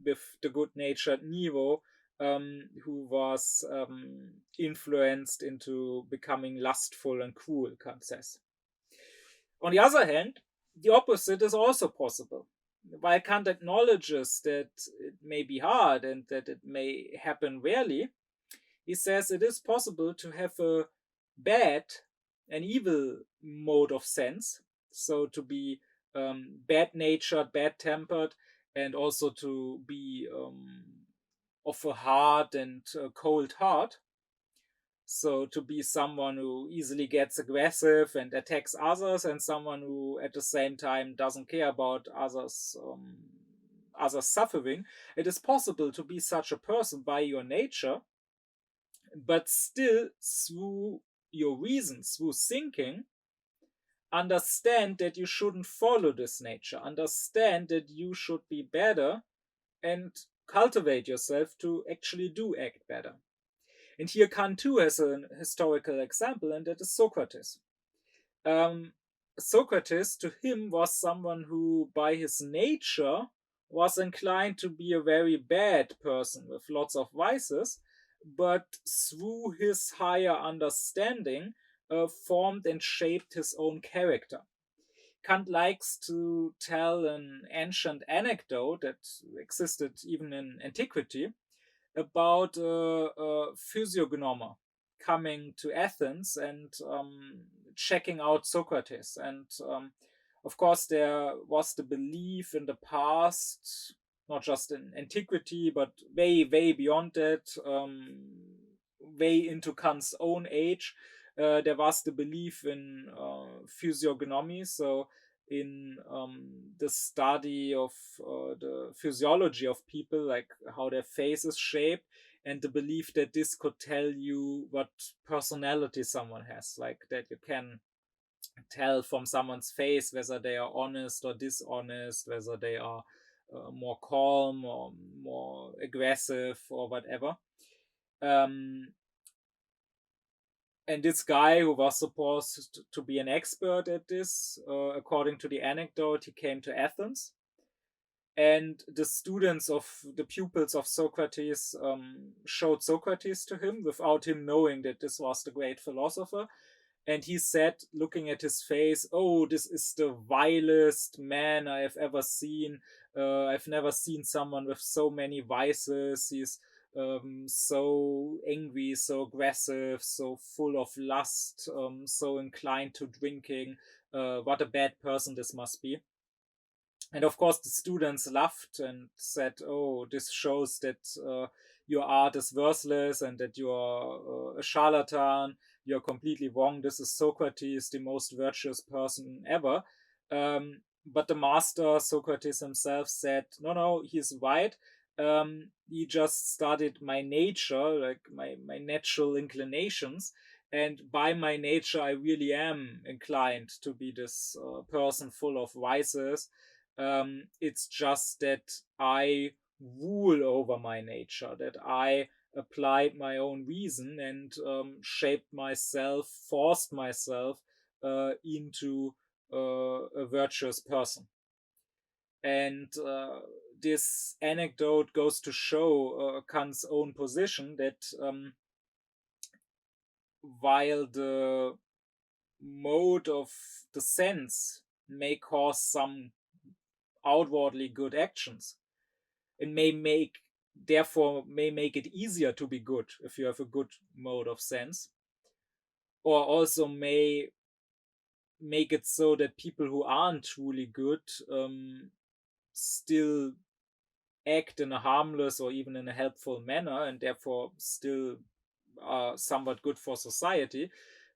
with the good natured Nero, who was influenced into becoming lustful and cruel, Kant says. On the other hand, the opposite is also possible. While Kant acknowledges that it may be hard and that it may happen rarely, he says it is possible to have a bad, an evil mode of sense. So to be bad natured, bad tempered, and also to be of a hard and cold heart. So to be someone who easily gets aggressive and attacks others, and someone who at the same time doesn't care about others suffering, it is possible to be such a person by your nature, but still through your reasons, through thinking, understand that you shouldn't follow this nature, understand that you should be better, and cultivate yourself to actually do act better. And here Kant too has a historical example, and that is Socrates. Um, Socrates, to him, was someone who, by his nature, was inclined to be a very bad person with lots of vices, but through his higher understanding, formed and shaped his own character. Kant likes to tell an ancient anecdote that existed even in antiquity about a physiognomer coming to Athens and checking out Socrates. And of course, there was the belief in the past, not just in antiquity, but way, way beyond that, way into Kant's own age. There was the belief in physiognomy, so in the study of the physiology of people, like how their face is shaped, and the belief that this could tell you what personality someone has, like that you can tell from someone's face whether they are honest or dishonest, whether they are more calm or more aggressive or whatever. Um, and this guy, who was supposed to be an expert at this, according to the anecdote, he came to Athens, and the students of the pupils of Socrates showed Socrates to him without him knowing that this was the great philosopher. And he said, looking at his face, "Oh, this is the vilest man I have ever seen. I've never seen someone with so many vices. He's so angry, so aggressive, so full of lust, so inclined to drinking. What a bad person this must be." And of course, the students laughed and said, "Oh, this shows that your art is worthless and that you are a charlatan. You're completely wrong. This is Socrates, the most virtuous person ever." But the master, Socrates himself, said, "No, no, he's right. He just studied my nature, like my natural inclinations. And by my nature, I really am inclined to be this person full of vices. It's just that I rule over my nature, that I applied my own reason and shaped myself, forced myself into a virtuous person." And this anecdote goes to show Kant's own position that while the mode of the sense may cause some outwardly good actions, and may make it easier to be good if you have a good mode of sense, or also may make it so that people who aren't truly good still act in a harmless or even in a helpful manner, and therefore still are somewhat good for society.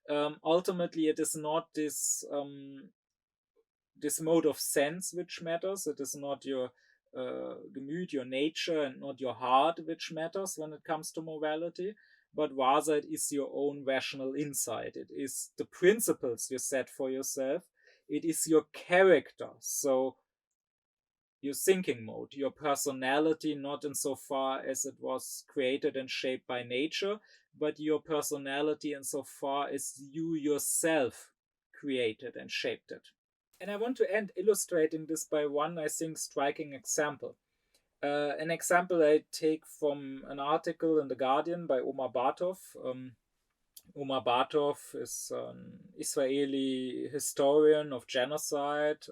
Ultimately, it is not this mode of sense which matters. It is not your Gemüt, your nature, and not your heart which matters when it comes to morality, but rather it is your own rational insight. It is the principles you set for yourself. It is your character. So your thinking mode, your personality, not insofar as it was created and shaped by nature, but your personality insofar as you yourself created and shaped it. And I want to end illustrating this by one, I think, striking example. An example I take from an article in The Guardian by Omar Bartov. Omar Bartov is an Israeli historian of genocide,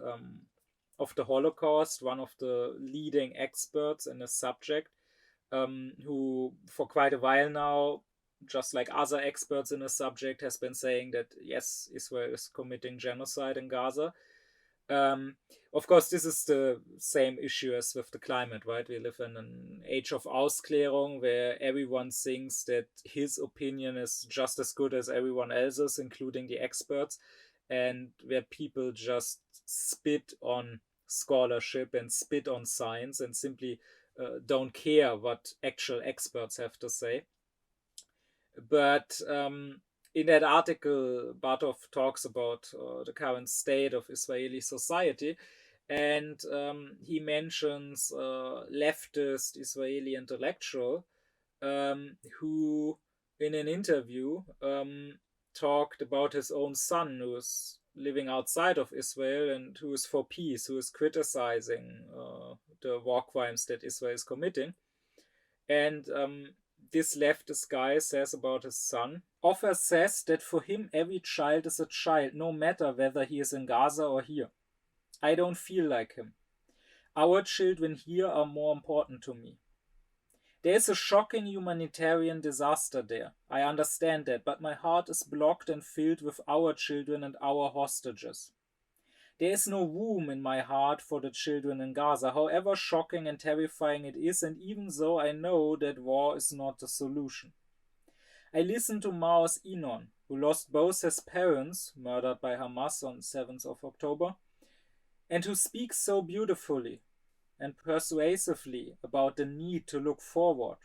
of the Holocaust, one of the leading experts in the subject, who for quite a while now, just like other experts in the subject, has been saying that yes, Israel is committing genocide in Gaza. Um, of course, this is the same issue as with the climate, right? We live in an age of Ausklärung where everyone thinks that his opinion is just as good as everyone else's, including the experts, and where people just spit on scholarship and spit on science and simply don't care what actual experts have to say. But in that article, Bartov talks about the current state of Israeli society, and he mentions leftist Israeli intellectual who in an interview, talked about his own son who is living outside of Israel and who is for peace, who is criticizing the war crimes that Israel is committing. And this leftist guy says about his son, Offer says that for him every child is a child, no matter whether he is in Gaza or here. I don't feel like him. Our children here are more important to me. There is a shocking humanitarian disaster there. I understand that, but my heart is blocked and filled with our children and our hostages. There is no room in my heart for the children in Gaza, however shocking and terrifying it is, and even though I know that war is not the solution. I listen to Mao's Inon, who lost both his parents, murdered by Hamas on 7th of October, and who speaks so beautifully and persuasively about the need to look forward,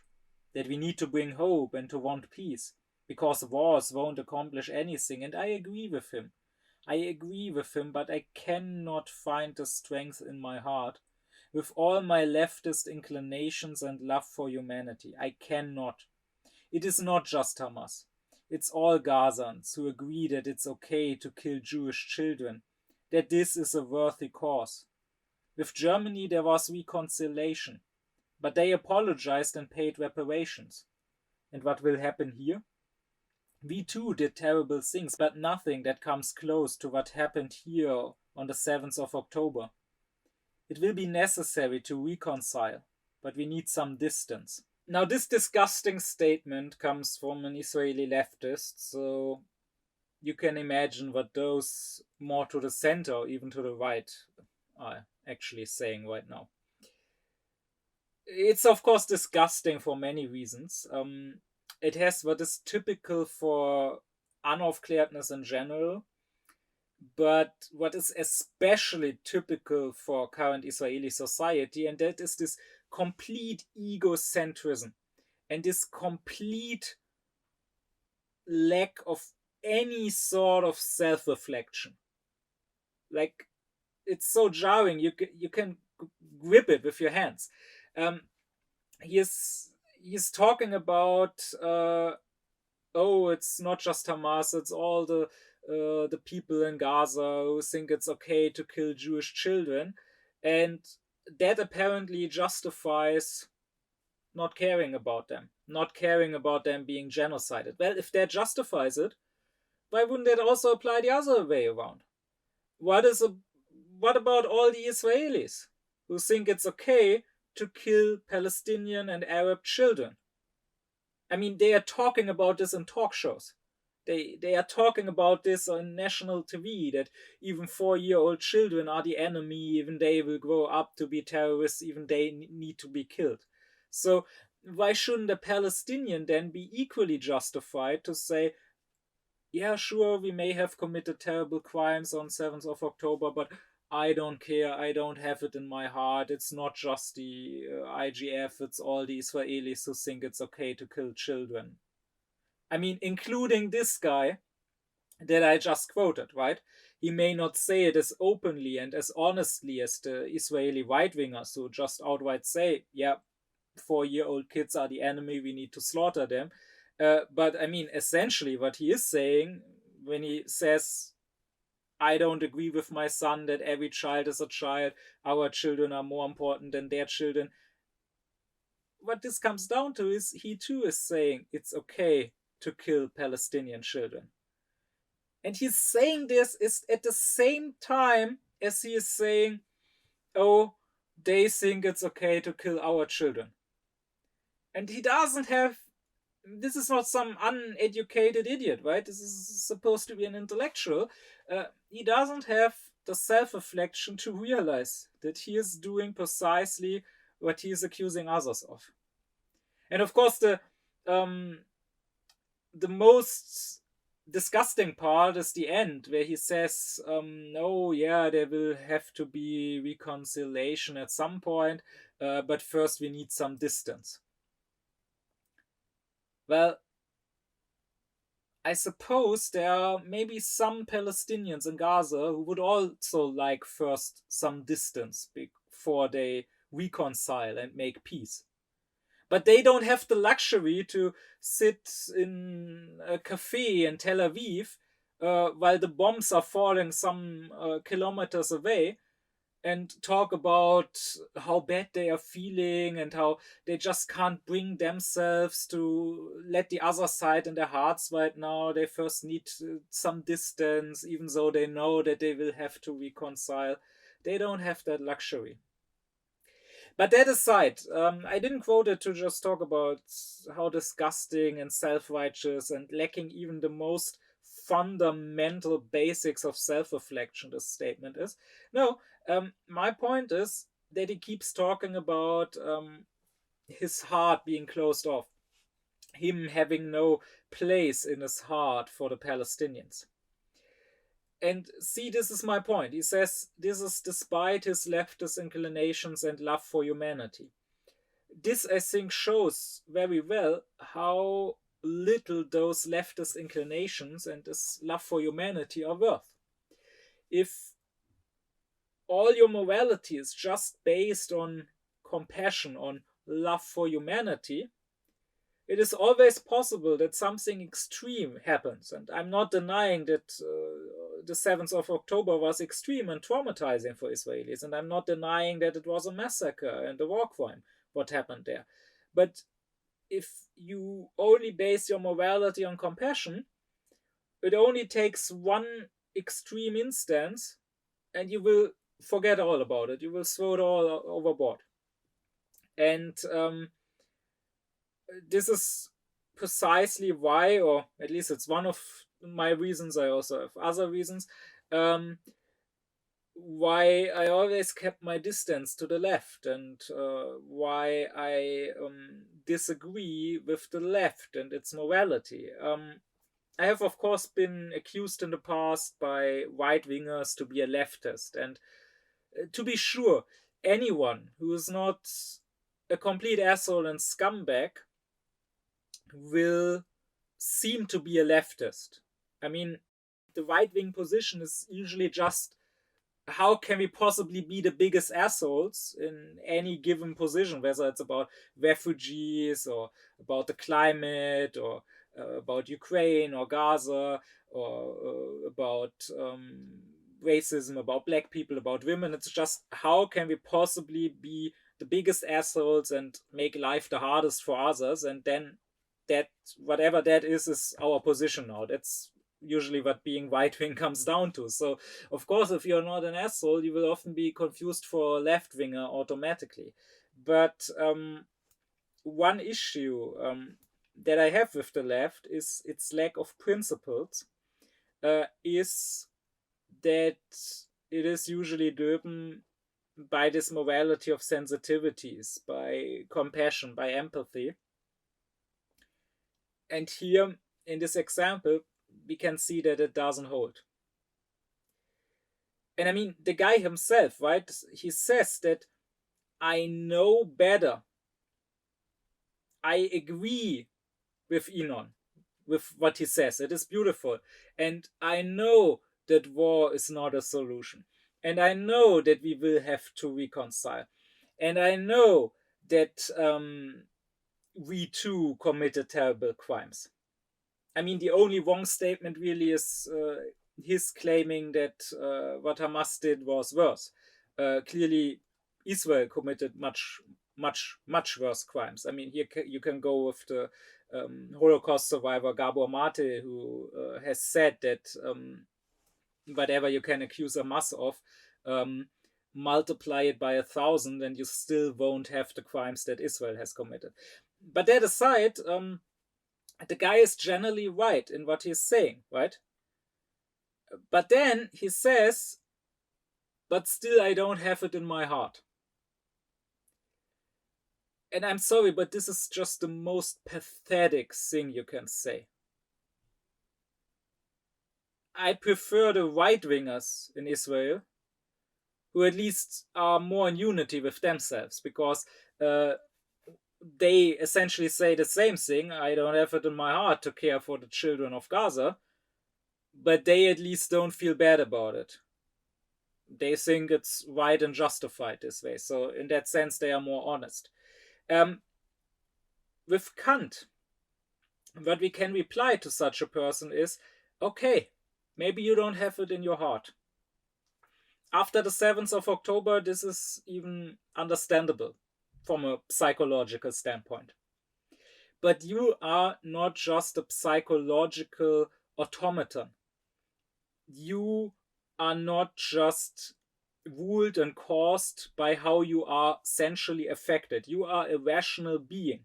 that we need to bring hope and to want peace, because wars won't accomplish anything, and I agree with him. But I cannot find the strength in my heart, with all my leftist inclinations and love for humanity. I cannot. It is not just Hamas. It's all Gazans who agree that it's okay to kill Jewish children, that this is a worthy cause. With Germany there was reconciliation, but they apologized and paid reparations. And what will happen here? We too did terrible things, but nothing that comes close to what happened here on the 7th of October. It will be necessary to reconcile, but we need some distance. Now, this disgusting statement comes from an Israeli leftist, so you can imagine what those more to the center or even to the right are actually saying right now. It's of course disgusting for many reasons. It has what is typical for unaufklärdness in general, but what is especially typical for current Israeli society, and that is this complete egocentrism and this complete lack of any sort of self-reflection. Like, it's so jarring. You can grip it with your hands. He's talking about it's not just Hamas, it's all the people in Gaza who think it's okay to kill Jewish children, and that apparently justifies not caring about them being genocided. Well, if that justifies it, why wouldn't that also apply the other way around? What about all the Israelis who think it's okay to kill Palestinian and Arab children? I mean, they are talking about this in talk shows. They are talking about this on national TV, that even 4-year-old children are the enemy, even they will grow up to be terrorists, even they need to be killed. So why shouldn't a Palestinian then be equally justified to say, yeah, sure, we may have committed terrible crimes on 7th of October, but I don't care, I don't have it in my heart. It's not just the IGF, it's all the Israelis who think it's okay to kill children. I mean, including this guy that I just quoted, right? He may not say it as openly and as honestly as the Israeli right-wingers who just outright say, yeah, 4-year-old kids are the enemy, we need to slaughter them. But I mean, essentially what he is saying when he says, I don't agree with my son that every child is a child, our children are more important than their children. What this comes down to is he too is saying it's okay to kill Palestinian children. And he's saying this is at the same time as he is saying, oh, they think it's okay to kill our children. And he doesn't have, this is not some uneducated idiot, right? This is supposed to be an intellectual. He doesn't have the self-reflection to realize that he is doing precisely what he is accusing others of. And of course, the most disgusting part is the end, where he says, oh yeah, there will have to be reconciliation at some point, but first we need some distance. Well, I suppose there are maybe some Palestinians in Gaza who would also like first some distance before they reconcile and make peace. But they don't have the luxury to sit in a cafe in Tel Aviv while the bombs are falling some kilometers away and talk about how bad they are feeling and how they just can't bring themselves to let the other side in their hearts right now. They first need some distance, even though they know that they will have to reconcile. They don't have that luxury. But that aside, I didn't quote it to just talk about how disgusting and self righteous and lacking even the most fundamental basics of self reflection this statement is. No, my point is that he keeps talking about his heart being closed off, him having no place in his heart for the Palestinians. And see, this is my point. He says this is despite his leftist inclinations and love for humanity. This, I think, shows very well how little those leftist inclinations and this love for humanity are worth. If all your morality is just based on compassion, on love for humanity, it is always possible that something extreme happens. And I'm not denying that the 7th of October was extreme and traumatizing for Israelis. And I'm not denying that it was a massacre and a war crime, what happened there. But if you only base your morality on compassion, it only takes one extreme instance and you will forget all about it. You will throw it all overboard. And this is precisely why, or at least it's one of my reasons, I also have other reasons, why I always kept my distance to the left and why I disagree with the left and its morality. I have, of course, been accused in the past by right-wingers to be a leftist. And to be sure, anyone who is not a complete asshole and scumbag will seem to be a leftist. I mean, the right-wing position is usually just how can we possibly be the biggest assholes in any given position, whether it's about refugees or about the climate or about Ukraine or Gaza or about racism, about black people, about women. It's just how can we possibly be the biggest assholes and make life the hardest for others, and then that whatever that is our position now. That's usually what being right wing comes down to. So, of course, if you're not an asshole, you will often be confused for a left winger automatically. But one issue that I have with the left is its lack of principles, is that it is usually driven by this morality of sensitivities, by compassion, by empathy. And here, in this example, we can see that it doesn't hold. And I mean, the guy himself, right? He says that I know better. I agree with Enon, with what he says. It is beautiful. And I know that war is not a solution. And I know that we will have to reconcile. And I know that we too committed terrible crimes. I mean, the only wrong statement really is his claiming that what Hamas did was worse. Clearly, Israel committed much worse crimes. I mean, here you can go with the Holocaust survivor Gabor Mate, who has said that whatever you can accuse Hamas of, multiply it by 1,000 and you still won't have the crimes that Israel has committed. But that aside, the guy is generally right in what he's saying, right? But then he says, but still I don't have it in my heart. And I'm sorry, but this is just the most pathetic thing you can say. I prefer the right-wingers in Israel, who at least are more in unity with themselves, because they essentially say the same thing. I don't have it in my heart to care for the children of Gaza, but they at least don't feel bad about it. They think it's right and justified this way. So in that sense, they are more honest. with Kant, what we can reply to such a person is, okay, maybe you don't have it in your heart. After the 7th of October, this is even understandable from a psychological standpoint. But you are not just a psychological automaton. You are not just ruled and caused by how you are sensually affected. You are a rational being.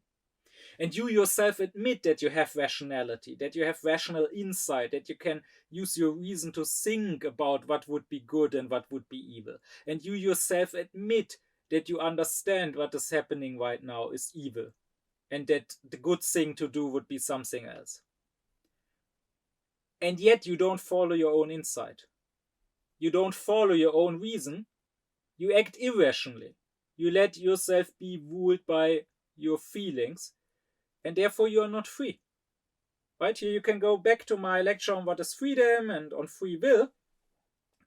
And you yourself admit that you have rationality, that you have rational insight, that you can use your reason to think about what would be good and what would be evil. And you yourself admit that you understand what is happening right now is evil, and that the good thing to do would be something else. And yet you don't follow your own insight. You don't follow your own reason. You act irrationally. You let yourself be ruled by your feelings, and therefore you are not free. Right? Here you can go back to my lecture on what is freedom and on free will.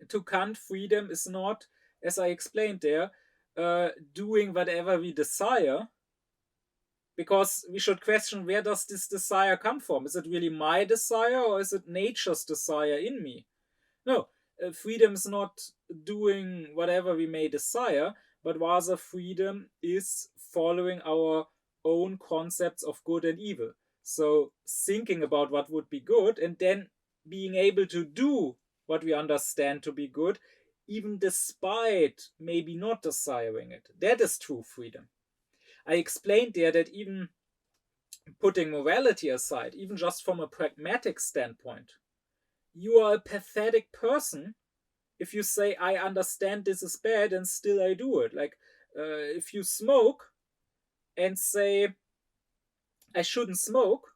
To Kant, freedom is not, as I explained there, doing whatever we desire, because we should question, where does this desire come from? Is it really my desire, or is it nature's desire in me? No, freedom is not doing whatever we may desire, but rather freedom is following our own concepts of good and evil. So thinking about what would be good and then being able to do what we understand to be good, even despite maybe not desiring it. That is true freedom. I explained there that even putting morality aside, even just from a pragmatic standpoint, you are a pathetic person if you say, I understand this is bad and still I do it. Like, if you smoke and say, I shouldn't smoke,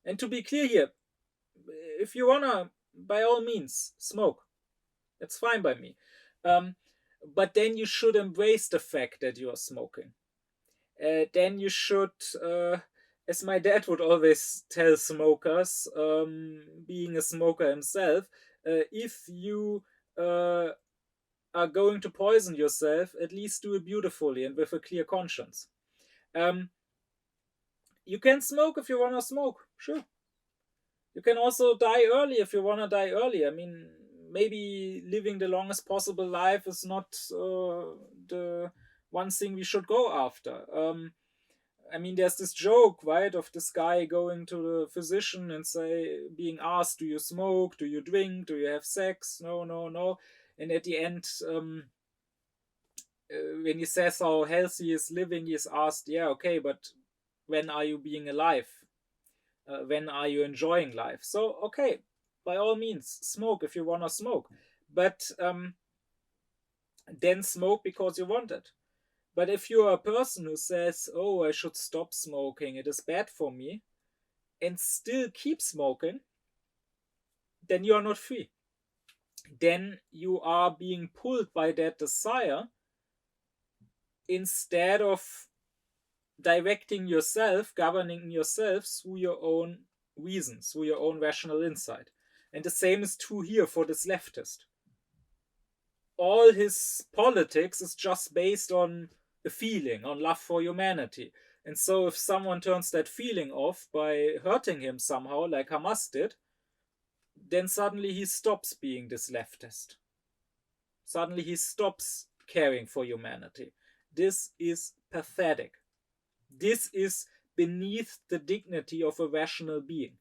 and to be clear here, if you wanna, by all means, smoke. That's fine by me. But then you should embrace the fact that you are smoking. Then you should, as my dad would always tell smokers, being a smoker himself, if you are going to poison yourself, at least do it beautifully and with a clear conscience. You can smoke if you want to smoke, sure. You can also die early if you want to die early. I mean, maybe living the longest possible life is not the one thing we should go after. I mean, there's this joke, right, of this guy going to the physician and being asked, do you smoke, do you drink, do you have sex? No, no, no. And at the end, when he says how healthy he is living, he is asked, yeah, okay, but when are you being alive? When are you enjoying life? So, okay, by all means, smoke if you want to smoke. But then smoke because you want it. But if you're a person who says, oh, I should stop smoking, it is bad for me, and still keep smoking, then you are not free. Then you are being pulled by that desire instead of directing yourself, governing yourself through your own reasons, through your own rational insight. And the same is true here for this leftist. All his politics is just based on a feeling, on love for humanity. And so if someone turns that feeling off by hurting him somehow, like Hamas did, then suddenly he stops being this leftist. Suddenly he stops caring for humanity. This is pathetic. This is beneath the dignity of a rational being.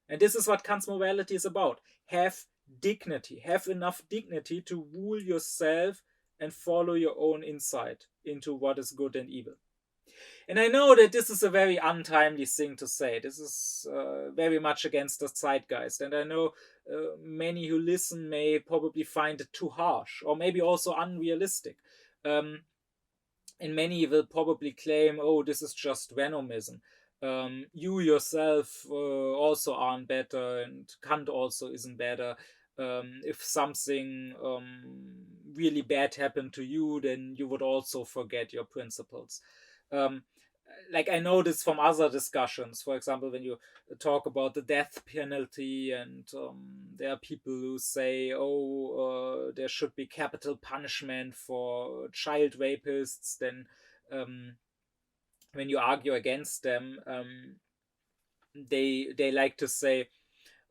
And this is what Kant's morality is about. Have dignity. Have enough dignity to rule yourself and follow your own insight into what is good and evil. And I know that this is a very untimely thing to say. This is very much against the zeitgeist. And I know many who listen may probably find it too harsh or maybe also unrealistic. And many will probably claim, oh, this is just venomism. You yourself also aren't better, and Kant also isn't better. If something really bad happened to you, then you would also forget your principles. Like I know this from other discussions. For example, when you talk about the death penalty, and there are people who say, "Oh, there should be capital punishment for child rapists," then when you argue against them, they like to say,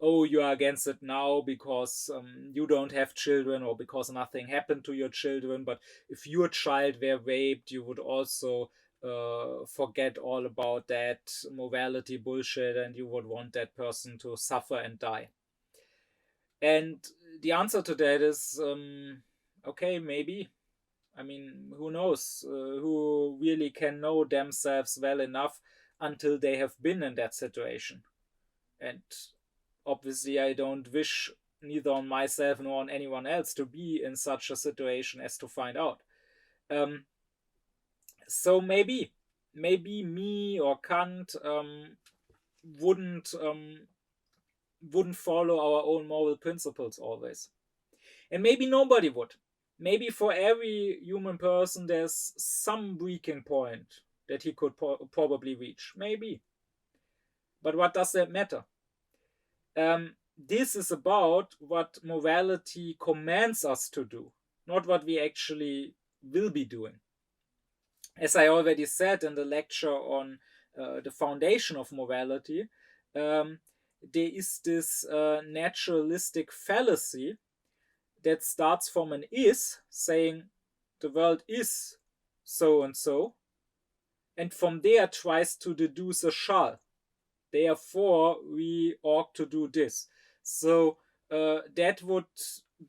oh, you are against it now because you don't have children or because nothing happened to your children. But if your child were raped, you would also forget all about that morality bullshit and you would want that person to suffer and die. And the answer to that is, okay, maybe. I mean, who knows? Who really can know themselves well enough until they have been in that situation? And obviously, I don't wish neither on myself nor on anyone else to be in such a situation as to find out. So maybe me or Kant wouldn't follow our own moral principles always, and maybe nobody would. Maybe for every human person, there's some breaking point that he could probably reach. Maybe, but what does that matter? This is about what morality commands us to do, not what we actually will be doing. As I already said in the lecture on the foundation of morality, there is this naturalistic fallacy that starts from an is, saying the world is so and so, and from there tries to deduce a shall. Therefore, we ought to do this. So that would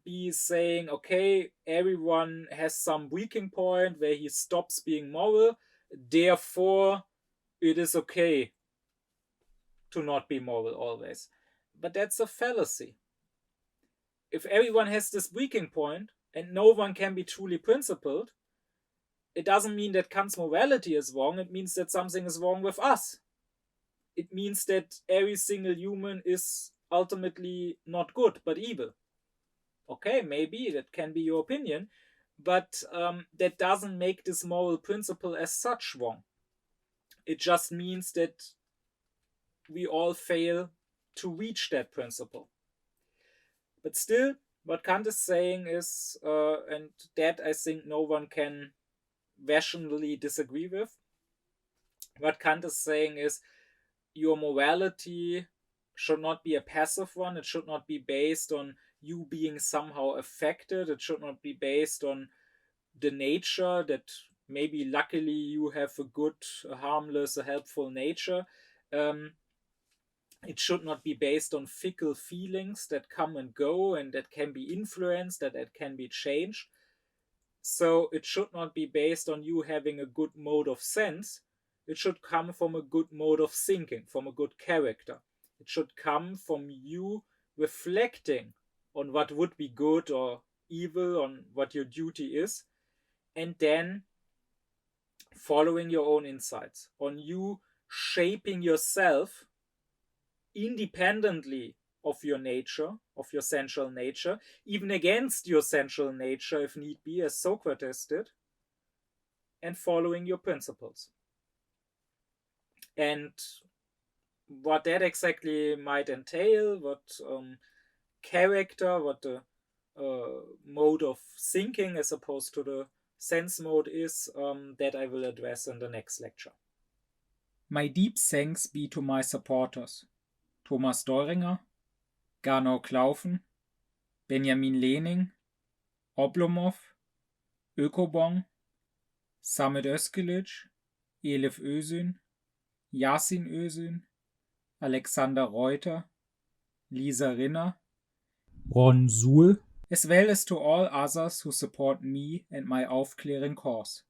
be saying, okay, everyone has some breaking point where he stops being moral. Therefore, it is okay to not be moral always. But that's a fallacy. If everyone has this breaking point and no one can be truly principled, it doesn't mean that Kant's morality is wrong. It means that something is wrong with us. It means that every single human is ultimately not good, but evil. Okay, maybe that can be your opinion, but that doesn't make this moral principle as such wrong. It just means that we all fail to reach that principle. But still, what Kant is saying is, and that I think no one can rationally disagree with, what Kant is saying is, your morality should not be a passive one. It should not be based on you being somehow affected. It should not be based on the nature that maybe luckily you have a good, a harmless, a helpful nature. It should not be based on fickle feelings that come and go and that can be influenced, that can be changed. So it should not be based on you having a good mode of sense. It should come from a good mode of thinking, from a good character. It should come from you reflecting on what would be good or evil, on what your duty is, and then following your own insights, on you shaping yourself independently of your nature, of your sensual nature, even against your sensual nature if need be, as Socrates did, and following your principles. And what that exactly might entail, what character, what the mode of thinking as opposed to the sense mode is, that I will address in the next lecture. My deep thanks be to my supporters, Thomas Doringer, Gernot Klaufen, Benjamin Lehning, Oblomov, Ökobong, Samet Özkilic, Elif Özün, Yasin Özün, Alexander Reuter, Lisa Rinner, Ron Suhl, as well as to all others who support me and my aufkläring cause.